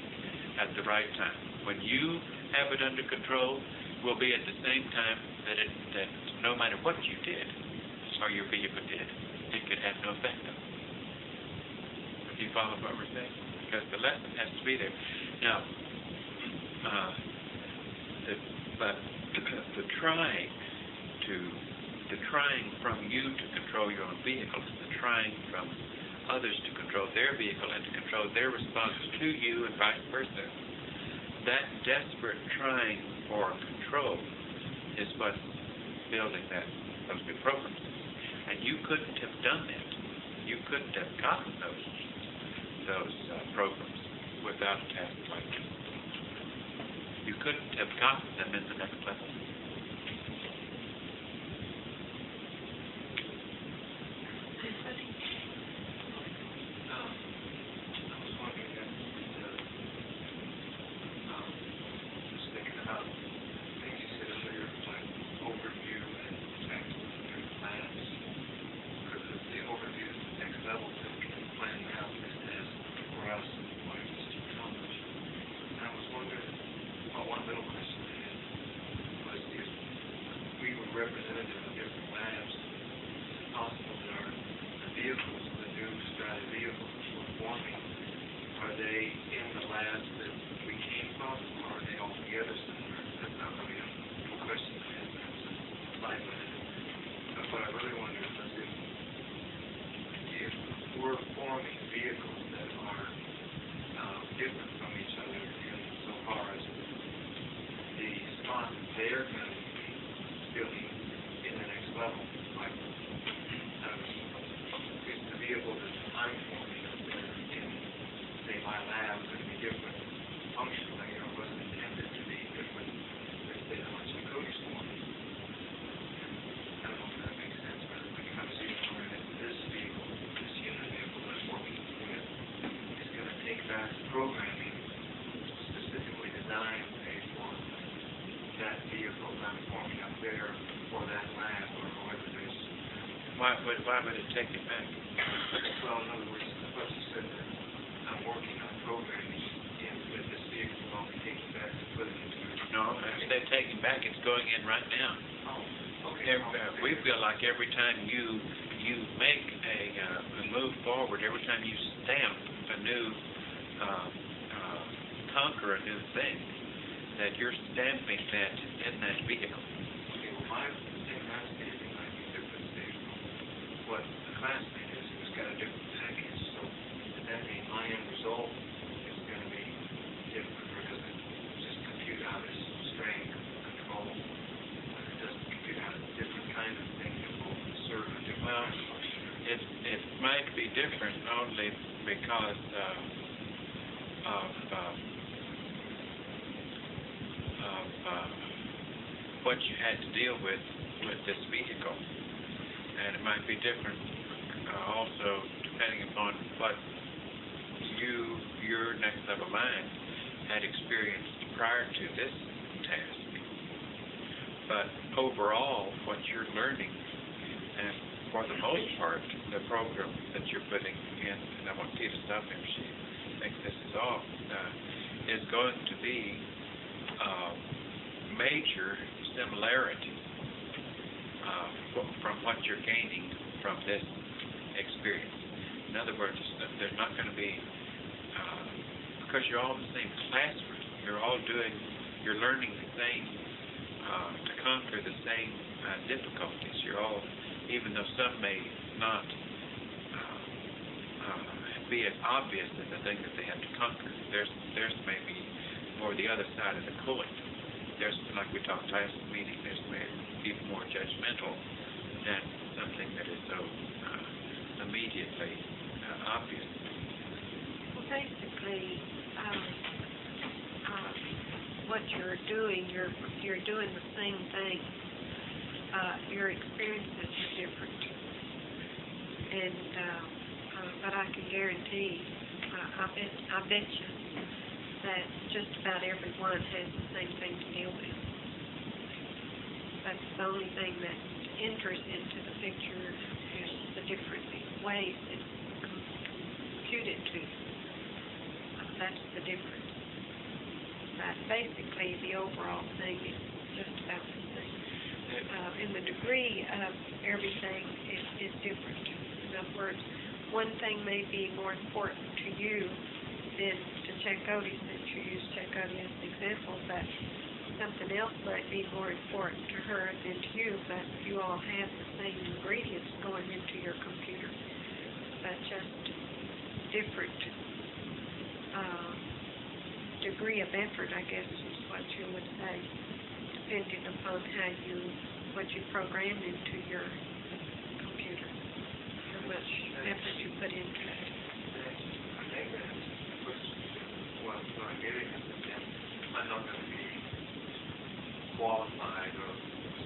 at the right time. When you have it under control, will be at the same time that no matter what you did or your vehicle did, it could have no effect on it. Do you follow what we're saying? Because the lesson has to be there. Now, the trying from you to control your own vehicle and the trying from others to control their vehicle and to control their response to you and vice versa, that desperate trying for control is what's building those new programs. And you couldn't have done that. You couldn't have gotten those programs without a task like this. You couldn't have gotten them in the next level. Representative of different labs, is it possible that the vehicles, the new Strata vehicles we're forming, are they in the labs that we came from, or are they altogether similar? That's not really a question to answer. It's live-limited. But what I really wonder is if we're forming vehicles that are different from each other insofar as the spot they're going to still in the next level. Like, it's the vehicle that I'm forming up there in, say, my lab going to be different functionally, or was intended to be different than, say, the ones that Cody's forming. I don't know if that makes sense, but I kind of see it wondering if this vehicle, this unit vehicle that I'm working with, is going to take back programming specifically designed for that vehicle that I'm forming up there for that lab or whether there's... Why would it take it back? Well, in other words, I thought you said that I'm working on programming and that this vehicle will be taken back and put it into... No, instead of taking back, it's going in right now. Oh, okay. We feel like every time you make a move forward, every time you stamp a new, conquer a new thing, that you're stamping that in that vehicle. Okay, well, my same classmate might be different than what the classmate is who's got a different package. So does that mean my end result is going to be different, or does it just compute out as strength, control, but it doesn't compute out a different kind of thing that will serve a different kind of function? It might be different only because what you had to deal with this vehicle, and it might be different also depending upon what your next level mind had experienced prior to this task. But overall, what you're learning, and for the most part, the program that you're putting in, and I want you to stop if she thinks this is off, is going to be major similarity from what you're gaining from this experience. In other words, there's not going to be, because you're all in the same classroom, you're learning the same, to conquer the same difficulties. You're all, even though some may not be as obvious as the thing that they have to conquer, there's maybe more the other side of the coin. There's, like we talked last meeting, there's even more judgmental than something that is so immediately obvious. Well, basically, what you're doing, you're doing the same thing. Your experiences are different. And, but I can guarantee, I bet you that just about everyone has the same thing to deal with. That's the only thing that enters into the picture is the different ways it's computed to. That's the difference. But basically, the overall thing is just about the same. And the degree of everything is different. In other words, one thing may be more important to you than to Chakotay, since you use Chakotay as an example, but something else might be more important to her than to you, but you all have the same ingredients going into your computer, but just different degree of effort, I guess is what you would say, depending upon what you program into your computer, how much effort you put into it. I think that's the question. What I'm getting is that I'm not going to be qualified or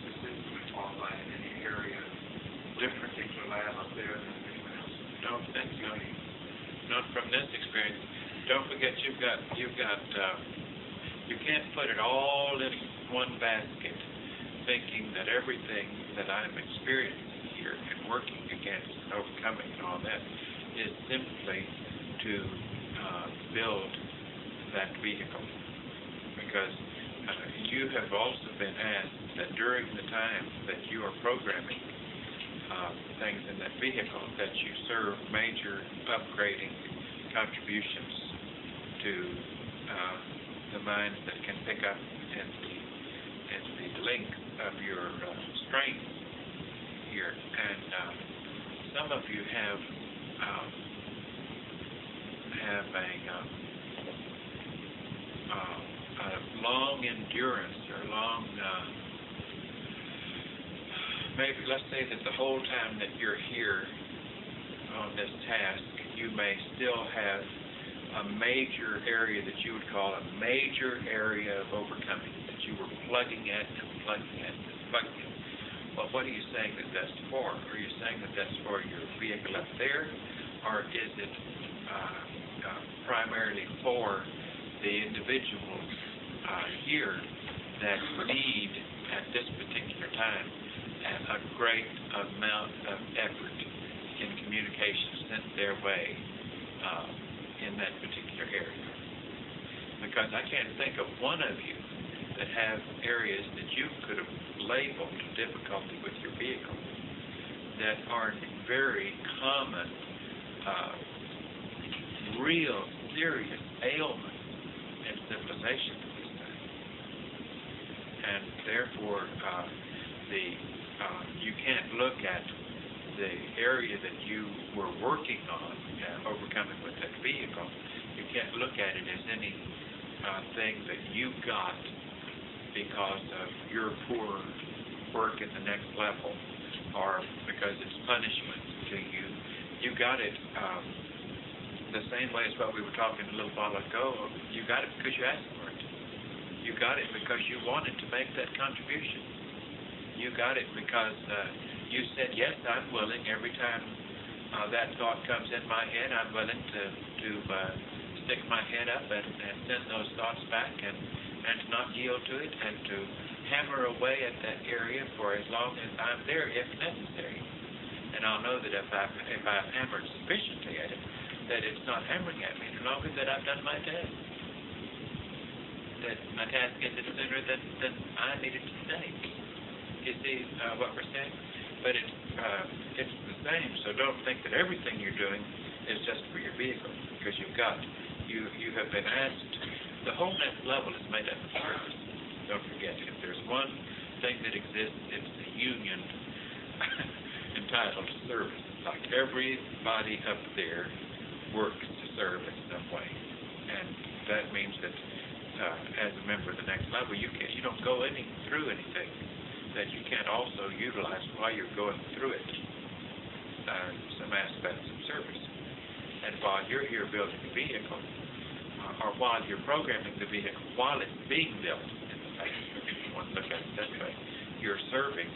specifically qualified in any area, different particular lab up there than anyone else. Don't think so. Not from this experience. Don't forget you can't put it all in one basket, thinking that everything that I'm experiencing here and working against and overcoming and all that is simply to build that vehicle. Because you have also been asked that during the time that you are programming things in that vehicle, that you serve major upgrading contributions to the minds that can pick up in the length of your strength here. And some of you have a long endurance or long, maybe let's say that the whole time that you're here on this task, you may still have a major area that you would call a major area of overcoming, that you were plugging at and plugging at and plugging at. Well, what are you saying that that's for? Are you saying that that's for your vehicle up there, or is it primarily for the individuals here that need, at this particular time, a great amount of effort in communication sent their way in that particular area? Because I can't think of one of you that have areas that you could have labeled difficulty with your vehicle that aren't very common, real serious ailments and civilizations at this time. And therefore, you can't look at the area that you were working on, overcoming with that vehicle. You can't look at it as any thing that you got because of your poor work at the next level, or because it's punishment to you. You got it the same way as what we were talking a little while ago. You got it because you asked for it. You got it because you wanted to make that contribution. You got it because you said, yes, I'm willing. Every time that thought comes in my head, I'm willing to stick my head up and send those thoughts back and to not yield to it, and to hammer away at that area for as long as I'm there, if necessary. And I'll know that if I've hammered sufficiently at it, that it's not hammering at me any longer, that I've done my task. That my task ended sooner than I needed to stay. You see what we're saying? But it's the same. So don't think that everything you're doing is just for your vehicle, because you have been asked. The whole next level is made up of service. Don't forget, if there's one thing that exists, it's the union entitled to service. Like everybody up there works to serve in some way, and that means that as a member of the next level, you don't go through anything that you can't also utilize while you're going through it, some aspects of service. And while you're here building a vehicle, or while you're programming the vehicle, while it's being built in the face, if you want to look at it that way, you're serving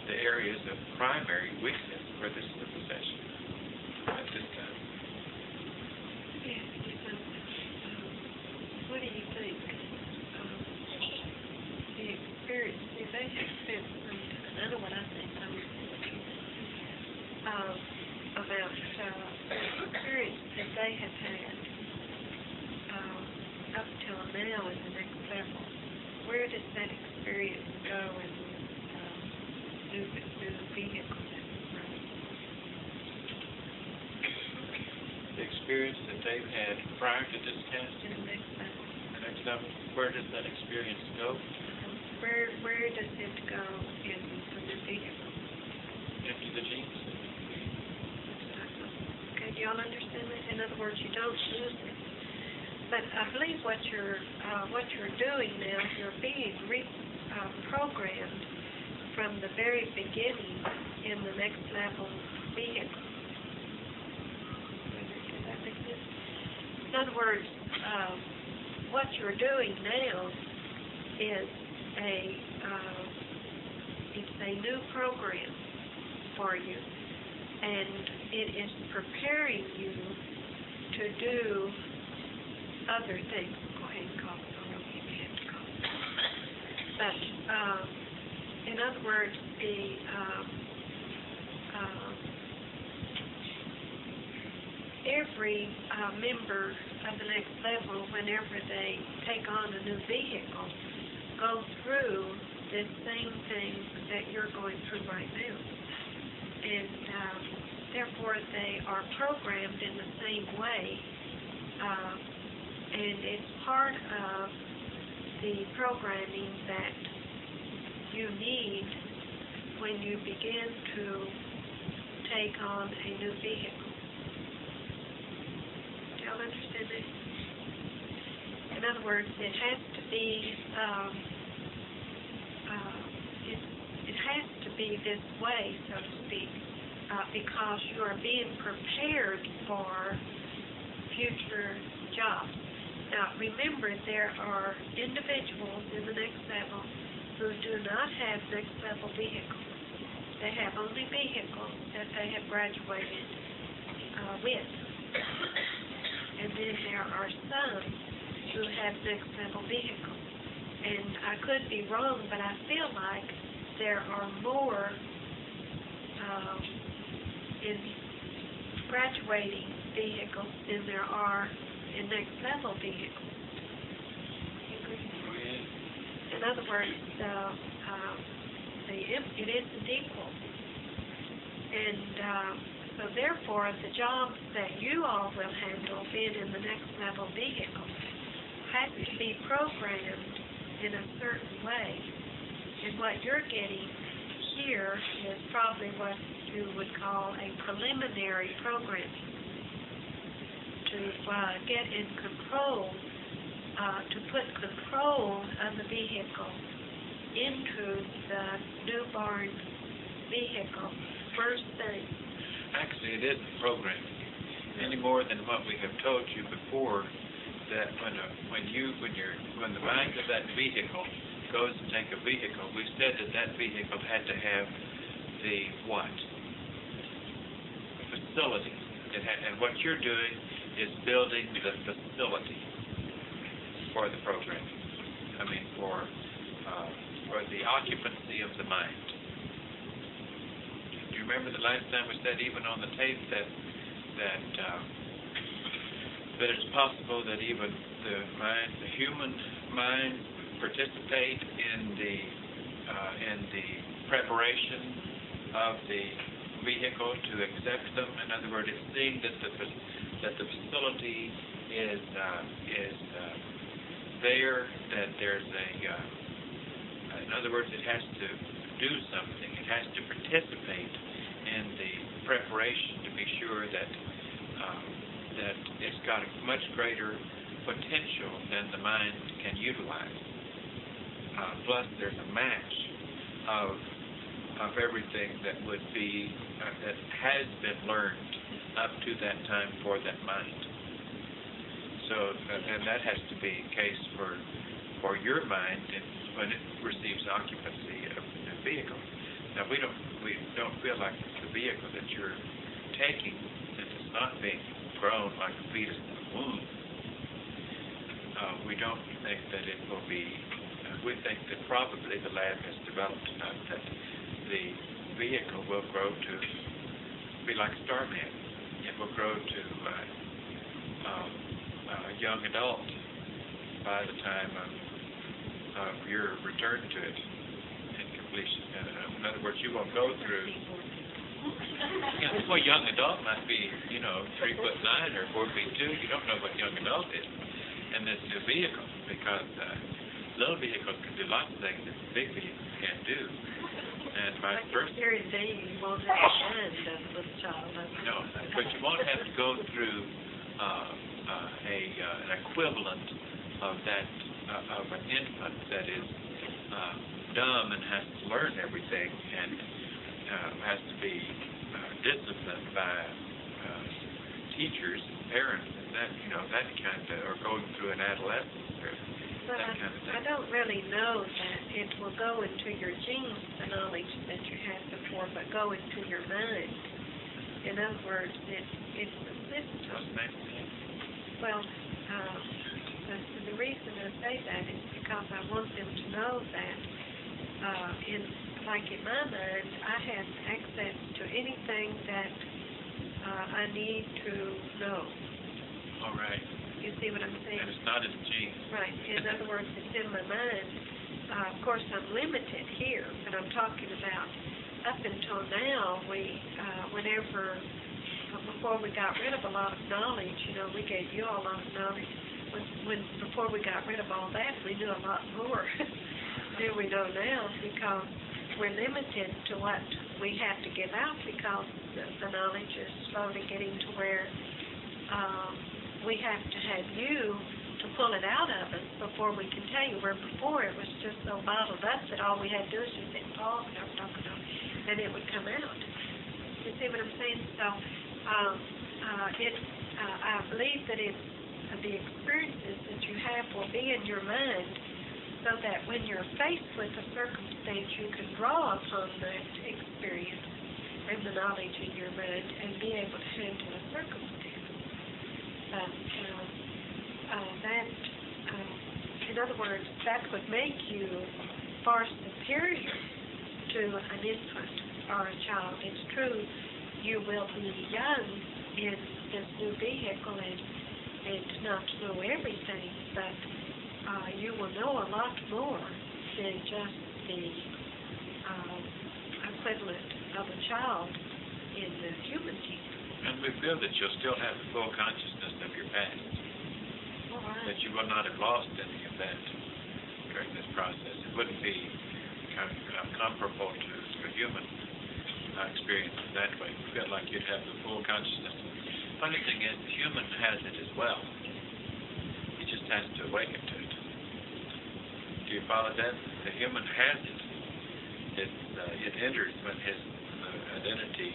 the areas of primary weakness for this possession at this time. Yes, what do you think? The experience, see, they have spent some time, I know what I think, about the experience that they have had up till now in the next level. Where does that experience go in new vehicles? The experience that they've had prior to this test, In the next level. the next level, where does that experience go? Where does it go in the new vehicle? Into the genes. Okay, do y'all understand that? In other words, you don't lose it. But I believe what you're doing now, you're being programmed from the very beginning in the next level vehicle. Does that make sense? In other words, what you're doing now is it's a new program for you, and it is preparing you to do other things. Go ahead and call it. I don't give you have to call it. But in other words, every member of the next level, whenever they take on a new vehicle, go through this same thing that you're going through right now. And therefore, they are programmed in the same way. And it's part of the programming that you need when you begin to take on a new vehicle. Do y'all understand that? In other words, it has to be it has to be this way, so to speak, because you are being prepared for future jobs. Now, remember, there are individuals in the next level who do not have next level vehicles. They have only vehicles that they have graduated with. And then there are some who have next level vehicles. And I could be wrong, but I feel like there are more in graduating vehicles than there are in next level vehicles. In other words, it isn't equal. And so therefore, the jobs that you all will handle being in the next level vehicle have to be programmed in a certain way. And what you're getting here is probably what you would call a preliminary program to get in control, to put control of the vehicle into the newborn vehicle first thing. Actually, it isn't programming any more than what we have told you before, that when the mind of that vehicle goes to take a vehicle, we said that vehicle had to have the what? Facility. And what you're doing is building the facility for the program. I mean, for the occupancy of the mind. Do you remember the last time we said, even on the tape, that it's possible that even the human mind, participate in the preparation of the vehicle to accept them? In other words, it's seeing that the facility is there, that there's in other words, it has to do something. It has to participate in the preparation to be sure that it's got a much greater potential than the mind can utilize. Plus, there's a match of everything that would be that has been learned up to that time for that mind. So, and that has to be a case for your mind when it receives occupancy of the vehicle. Now, we don't feel like the vehicle that you're taking, since it's not being grown like a fetus in the womb, we don't think that it will be, we think that probably the lab has developed enough that the vehicle will grow to be like Starman. It will grow to a young adult by the time of your return to it in completion. In other words, you won't go through. Well, young adult might be, 3'9" or 4'2". You don't know what young adult is in this new vehicle, because little vehicles can do lots of things that big vehicles can't do, and vice versa. Very vague. You won't have a mind of a little child. No, but you won't have to go through an equivalent of that of an infant that is dumb and has to learn everything and has to be disciplined by teachers and parents and that kind of, or going through an adolescence or But that kind of thing. I don't really know that it will go into your genes, the knowledge that you had before, but go into your mind. In other words, it's the system. What's the name? Well, the reason I say that is because I want them to know that in my mind, I have access to anything that I need to know. All right. You see what I'm saying? And it's not in the genes. Right. In other words, it's in my mind. Of course, I'm limited here, but I'm talking about up until now, before we got rid of a lot of knowledge, we gave you a lot of knowledge. Before we got rid of all that, we knew a lot more than we know now, because we're limited to what we have to give out, because the knowledge is slowly getting to where we have to have you to pull it out of us before we can tell you. Where before it was just so bottled up that all we had to do is just sit and talk, and it would come out. You see what I'm saying? So I believe that it's the experiences that you have will be in your mind, so that when you're faced with a circumstance, you can draw upon that experience and the knowledge in your mind and be able to handle a circumstance. In other words, that would make you far superior to an infant or a child. It's true, you will be young in this new vehicle and not know everything, but you will know a lot more than just the equivalent of a child in the human kingdom. And we feel that you'll still have the full consciousness of your past, that you will not have lost any of that during this process. It wouldn't be comparable to a human experience in that way. We feel like you'd have the full consciousness. Funny thing is, the human has it as well. He just has to awaken to it. Do you follow that? The human has it. It enters when his identity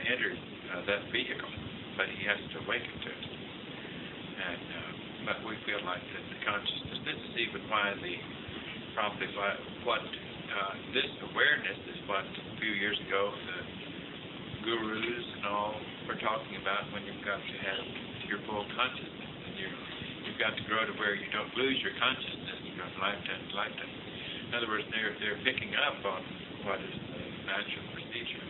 enters that vehicle, but he has to awaken to it. And but we feel like that the consciousness. This is even why this awareness is what a few years ago the gurus and all were talking about, when you've got to have your full consciousness, and you've got to grow to where you don't lose your consciousness from lifetime to lifetime. In other words, they're picking up on what is the natural procedure.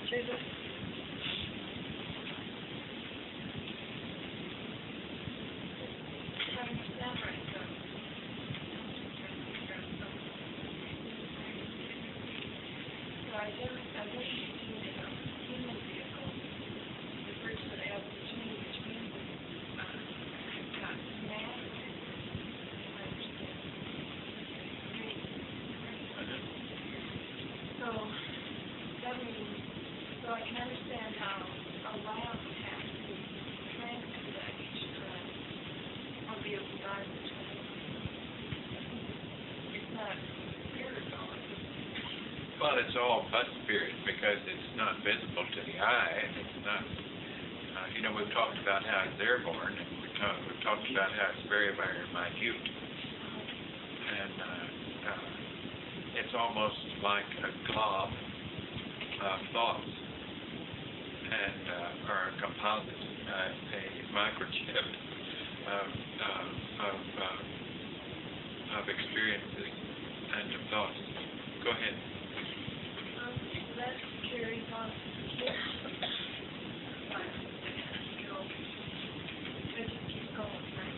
Judith? So I can understand how a lab has to transfer that each time or be able to guide it. It's not spirit, though. Well, it's all but spirit, because it's not visible to the eye, and it's not, we've talked about how it's airborne, and we've talked about how it's very, very minute. And it's almost like a glob of thoughts, and or a composite, a microchip of experiences and of thoughts. Go ahead. That carries on to the kids. It just keeps going, right?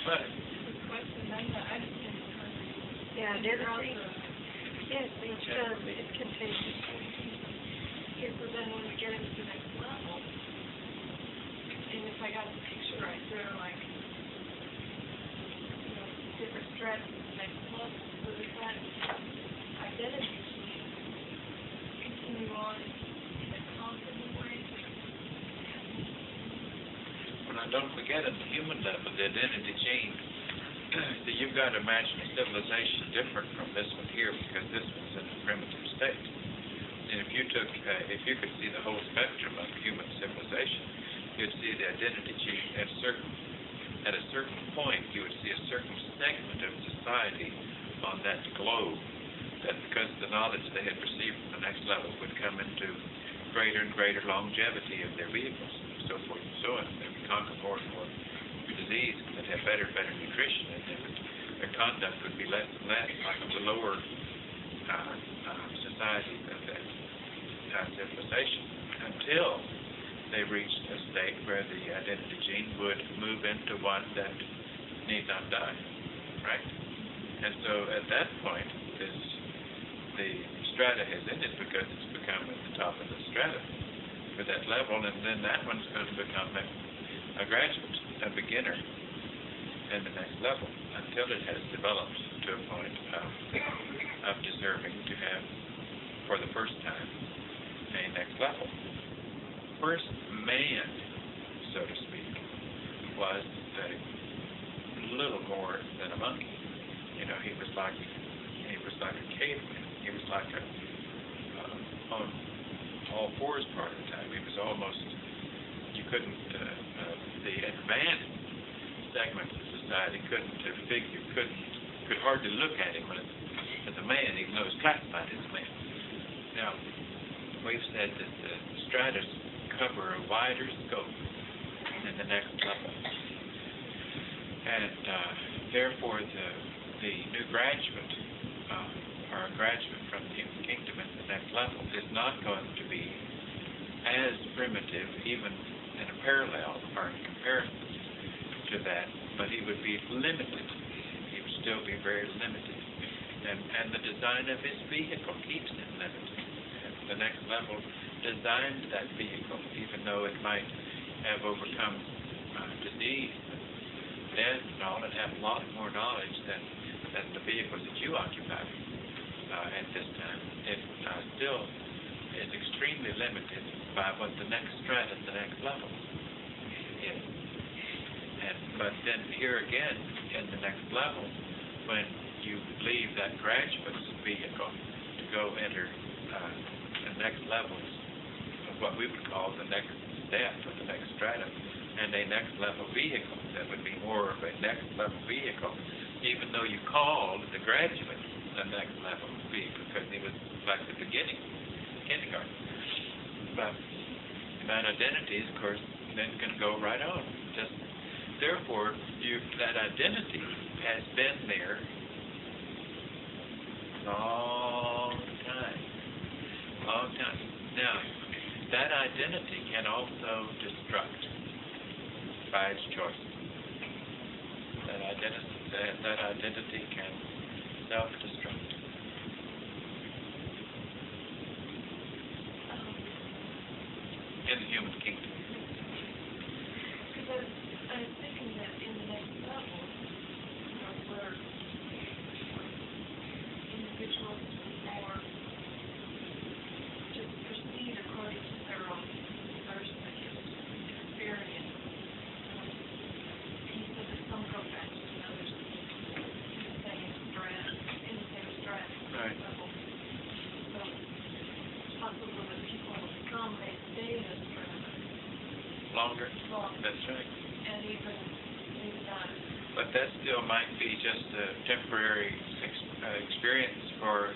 But The question I just didn't Yeah, identity. Yes, it's contagious. Okay, so then when we get into the next level, and if I got the picture right there, like, different strats at the next level, so does that identity continue on in a constant way? Well, now don't forget at the human level, the identity gene, that you've got to imagine a civilization different from this one here, because this one's in a primitive state. And if you could see the whole spectrum of human civilization, you'd see the identity gene at a certain point, you would see a certain segment of society on that globe that, because of the knowledge they had received from the next level, would come into greater and greater longevity of their vehicles, and so forth and so on. They would conquer more and more disease, and they'd have better and better nutrition, and their conduct would be less and less like the lower society of that civilization, until they reached a state where the identity gene would move into one that need not die, right? And so at that point, the strata has ended, because it's become at the top of the strata for that level, and then that one's going to become a graduate, a beginner in the next level, until it has developed to a point of deserving to have, for the first time, a next level. First man, so to speak, was a little more than a monkey. He was like a caveman. He was like on all fours part of the time. He was almost, you couldn't, the advanced segment of society could hardly look at him as a man, even though he was classified as a man. Now, we've said that the stratas cover a wider scope in the next level, and therefore the new graduate or a graduate from the human kingdom in the next level is not going to be as primitive, even in a parallel or in comparison to that, but he would be limited. He would still be very limited, and the design of his vehicle keeps him limited. And the next level designed that vehicle, even though it might have overcome disease, death, and all, and have a lot more knowledge than the vehicles that you occupy at this time. It still is extremely limited by what the next strata, the next level is. But then here again, in the next level, when you leave that graduate's vehicle to go enter the next levels of what we would call the next step or the next strata, and a next level vehicle that would be more of a next level vehicle, even though you called the graduate the next level vehicle, because he was like the beginning, kindergarten. But that identity is, of course, then going to go right on. Therefore, that identity has been there long time. Now, that identity can also destruct by its choice. That identity can self-destruct. In the human kingdom. Because I was thinking that in the next level, where individuals are just proceed according to their own thirst and experience. He said that some go back to others, anything is stress, anything is longer. longer, That's right. and even But that still might be just a temporary experience for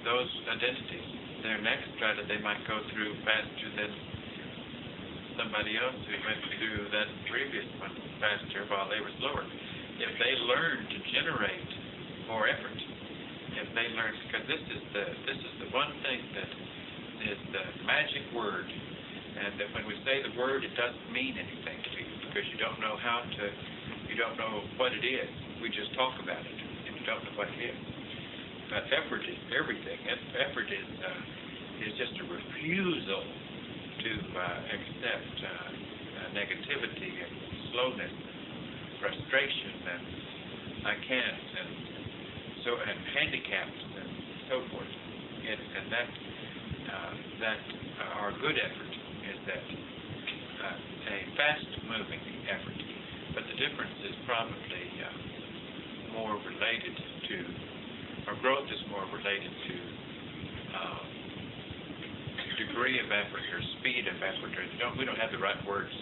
those identities. Their next strata, they might go through faster than somebody else who went through that previous one faster while they were slower. If they learn to generate more effort, if they learn, because this is the one thing that is the magic word, and that when we say the word, it doesn't mean anything to you because you don't know how to, you don't know what it is. We just talk about it, and you don't know what it is. But effort is everything. Effort is just a refusal to accept negativity and slowness, and frustration, and I can't, and handicaps and so forth. Our good effort is that a fast-moving effort, but the difference is probably more related to, our growth is more related to degree of effort or speed of effort. Or we don't have the right words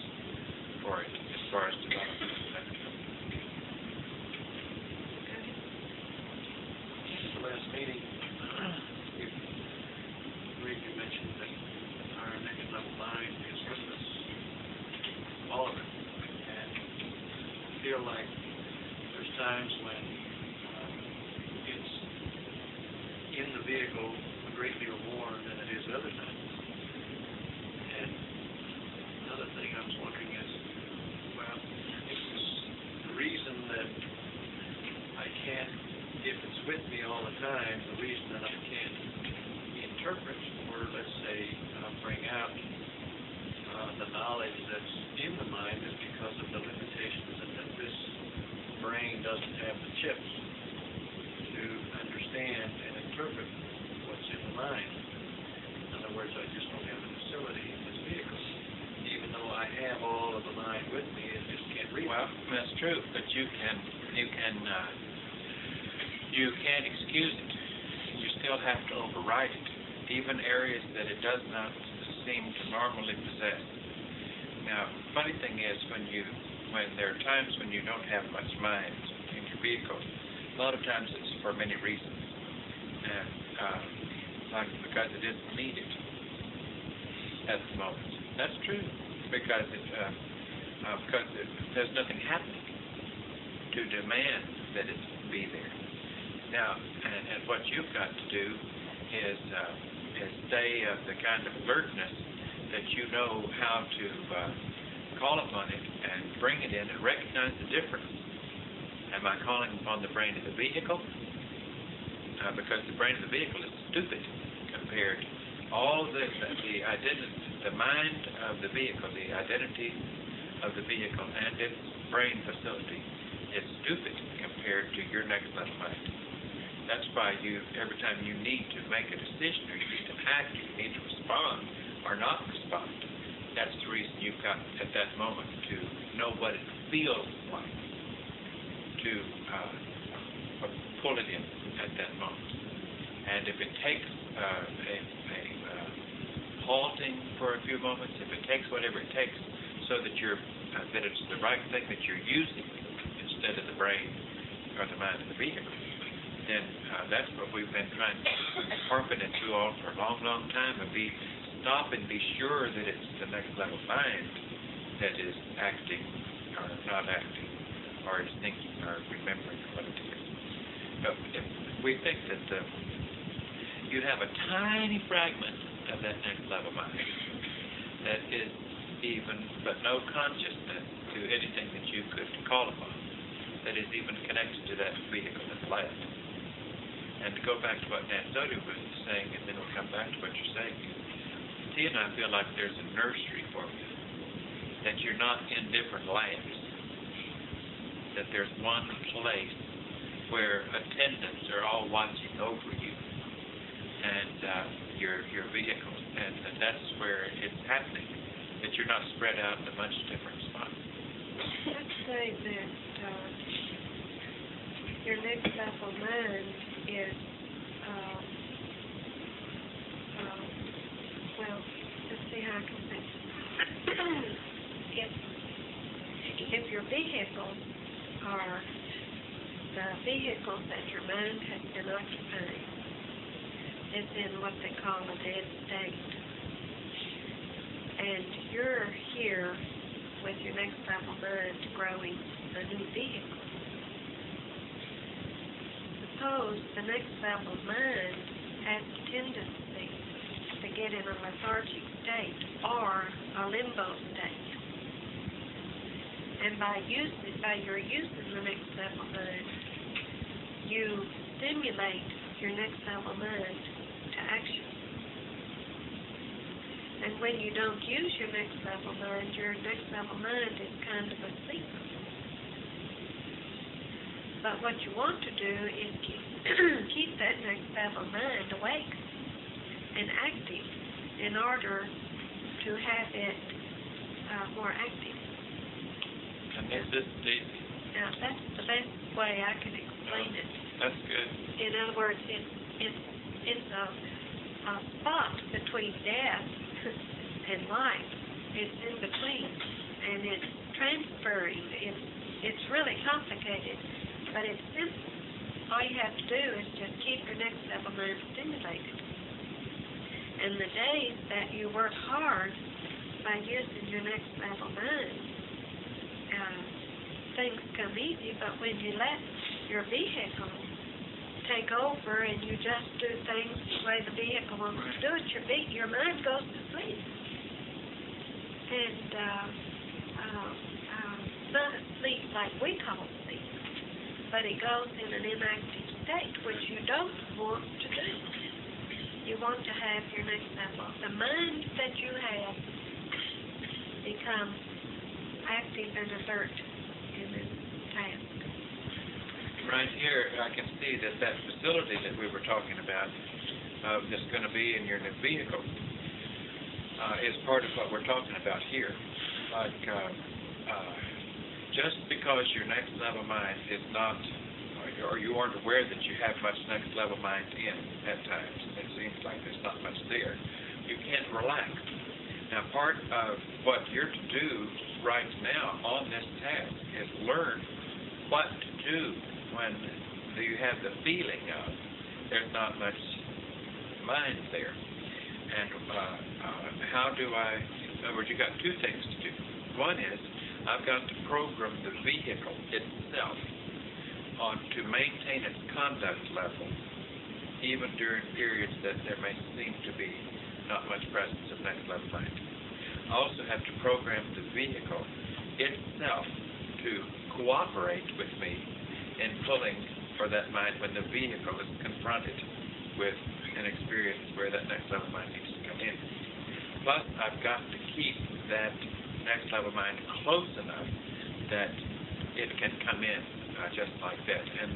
for it as far as development. The last meeting, you briefly mentioned that our next level mind is with us, all of it, and I feel like there's times when it's in the vehicle a great deal more than it is other times. And another thing I was wondering is, well, is the reason that I can't, if it's with me all the time, the reason that I can't interpret or, let's say, bring out the knowledge that's in the mind is because of the limitations that this brain doesn't have the chips to understand and interpret what's in the mind. In other words, I just don't have the facility in this vehicle. Even though I have all of the mind with me, it just can't read it. Well, that's true, but you can't excuse it. You still have to override it, even areas that it does not seem to normally possess. Now, funny thing is, when there are times when you don't have much mind in your vehicle, a lot of times it's for many reasons, and like because it isn't needed at the moment. That's true, because there's nothing happening to demand that it be there. Now, and what you've got to do is stay of the kind of alertness that you know how to call upon it and bring it in and recognize the difference. Am I calling upon the brain of the vehicle? Because the brain of the vehicle is stupid compared to all the identity, the mind of the vehicle, the identity of the vehicle and its brain facility is stupid compared to your next level mind. That's why every time you need to make a decision or you need to act, you need to respond or not respond. That's the reason you've got at that moment to know what it feels like to pull it in at that moment. And if it takes halting for a few moments, if it takes whatever it takes so that that it's the right thing that you're using instead of the brain or the mind of the vehicle, then that's what we've been trying to harpen it to all for a long, long time, and stop and be sure that it's the next level mind that is acting or not acting, or is thinking or remembering what it is. But if we think that you have a tiny fragment of that next level mind that is even, but no consciousness to anything that you could call upon, that is even connected to that vehicle that's left. And to go back to what Dan Soder was saying, and then we'll come back to what you're saying, T and I feel like there's a nursery for you, that you're not in different labs, that there's one place where attendants are all watching over you and your vehicle, and that's where it's happening, that you're not spread out in a bunch of different spots. Let's say that your next level mind is, well, let's see how I can say. vehicles are the vehicles that your mind has been occupying. It's in what they call a dead state. And you're here with your next level mind growing a new vehicle. Suppose the next level mind has a tendency to get in a lethargic state or a limbo state. And by your using the next level mind, you stimulate your next level mind to action. And when you don't use your next level mind is kind of asleep. But what you want to do is keep that next level mind awake and active in order to have it more active. And this Now, that's the best way I can explain it. that's good. In other words, it's a spot between death and life. It's in between, and it's transferring. It's really complicated, but it's simple. All you have to do is just keep your next level mind stimulated. And the days that you work hard by using your next level mind, things come easy, but when you let your vehicle take over and you just do things the way the vehicle wants to do it, your mind goes to sleep. And not asleep like we call sleep, but it goes in an inactive state, which you don't want to do. You want to have your next level. The mind that you have becomes active and alert in this task. Right here, I can see that facility that we were talking about that's going to be in your new vehicle is part of what we're talking about here. Like, just because your next level mind is not, or you aren't aware that you have much next level mind in at times, it seems like there's not much there, you can't relax. Now, part of what you're to do right now on this task is learn what to do when you have the feeling of there's not much mind there. And how do in other words, you got two things to do. One is, I've got to program the vehicle itself to maintain its conduct level, even during periods that there may seem to be not much presence of next level mind. I also have to program the vehicle itself to cooperate with me in pulling for that mind when the vehicle is confronted with an experience where that next level mind needs to come in. Plus, I've got to keep that next level mind close enough that it can come in just like that, and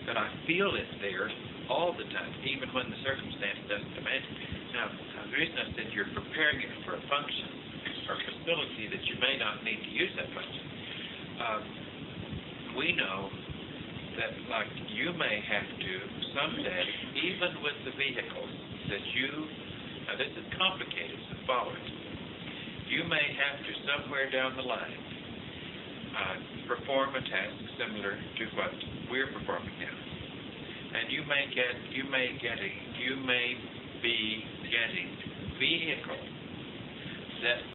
that I feel it there all the time, even when the circumstance doesn't demand it. Now, the reason I said you're preparing it for a function or facility that you may not need to use that function, we know that, like, you may have to someday, even with the vehicles that now this is complicated, so follow it. You may have to, somewhere down the line, perform a task similar to what we're performing now. And you may be getting vehicles that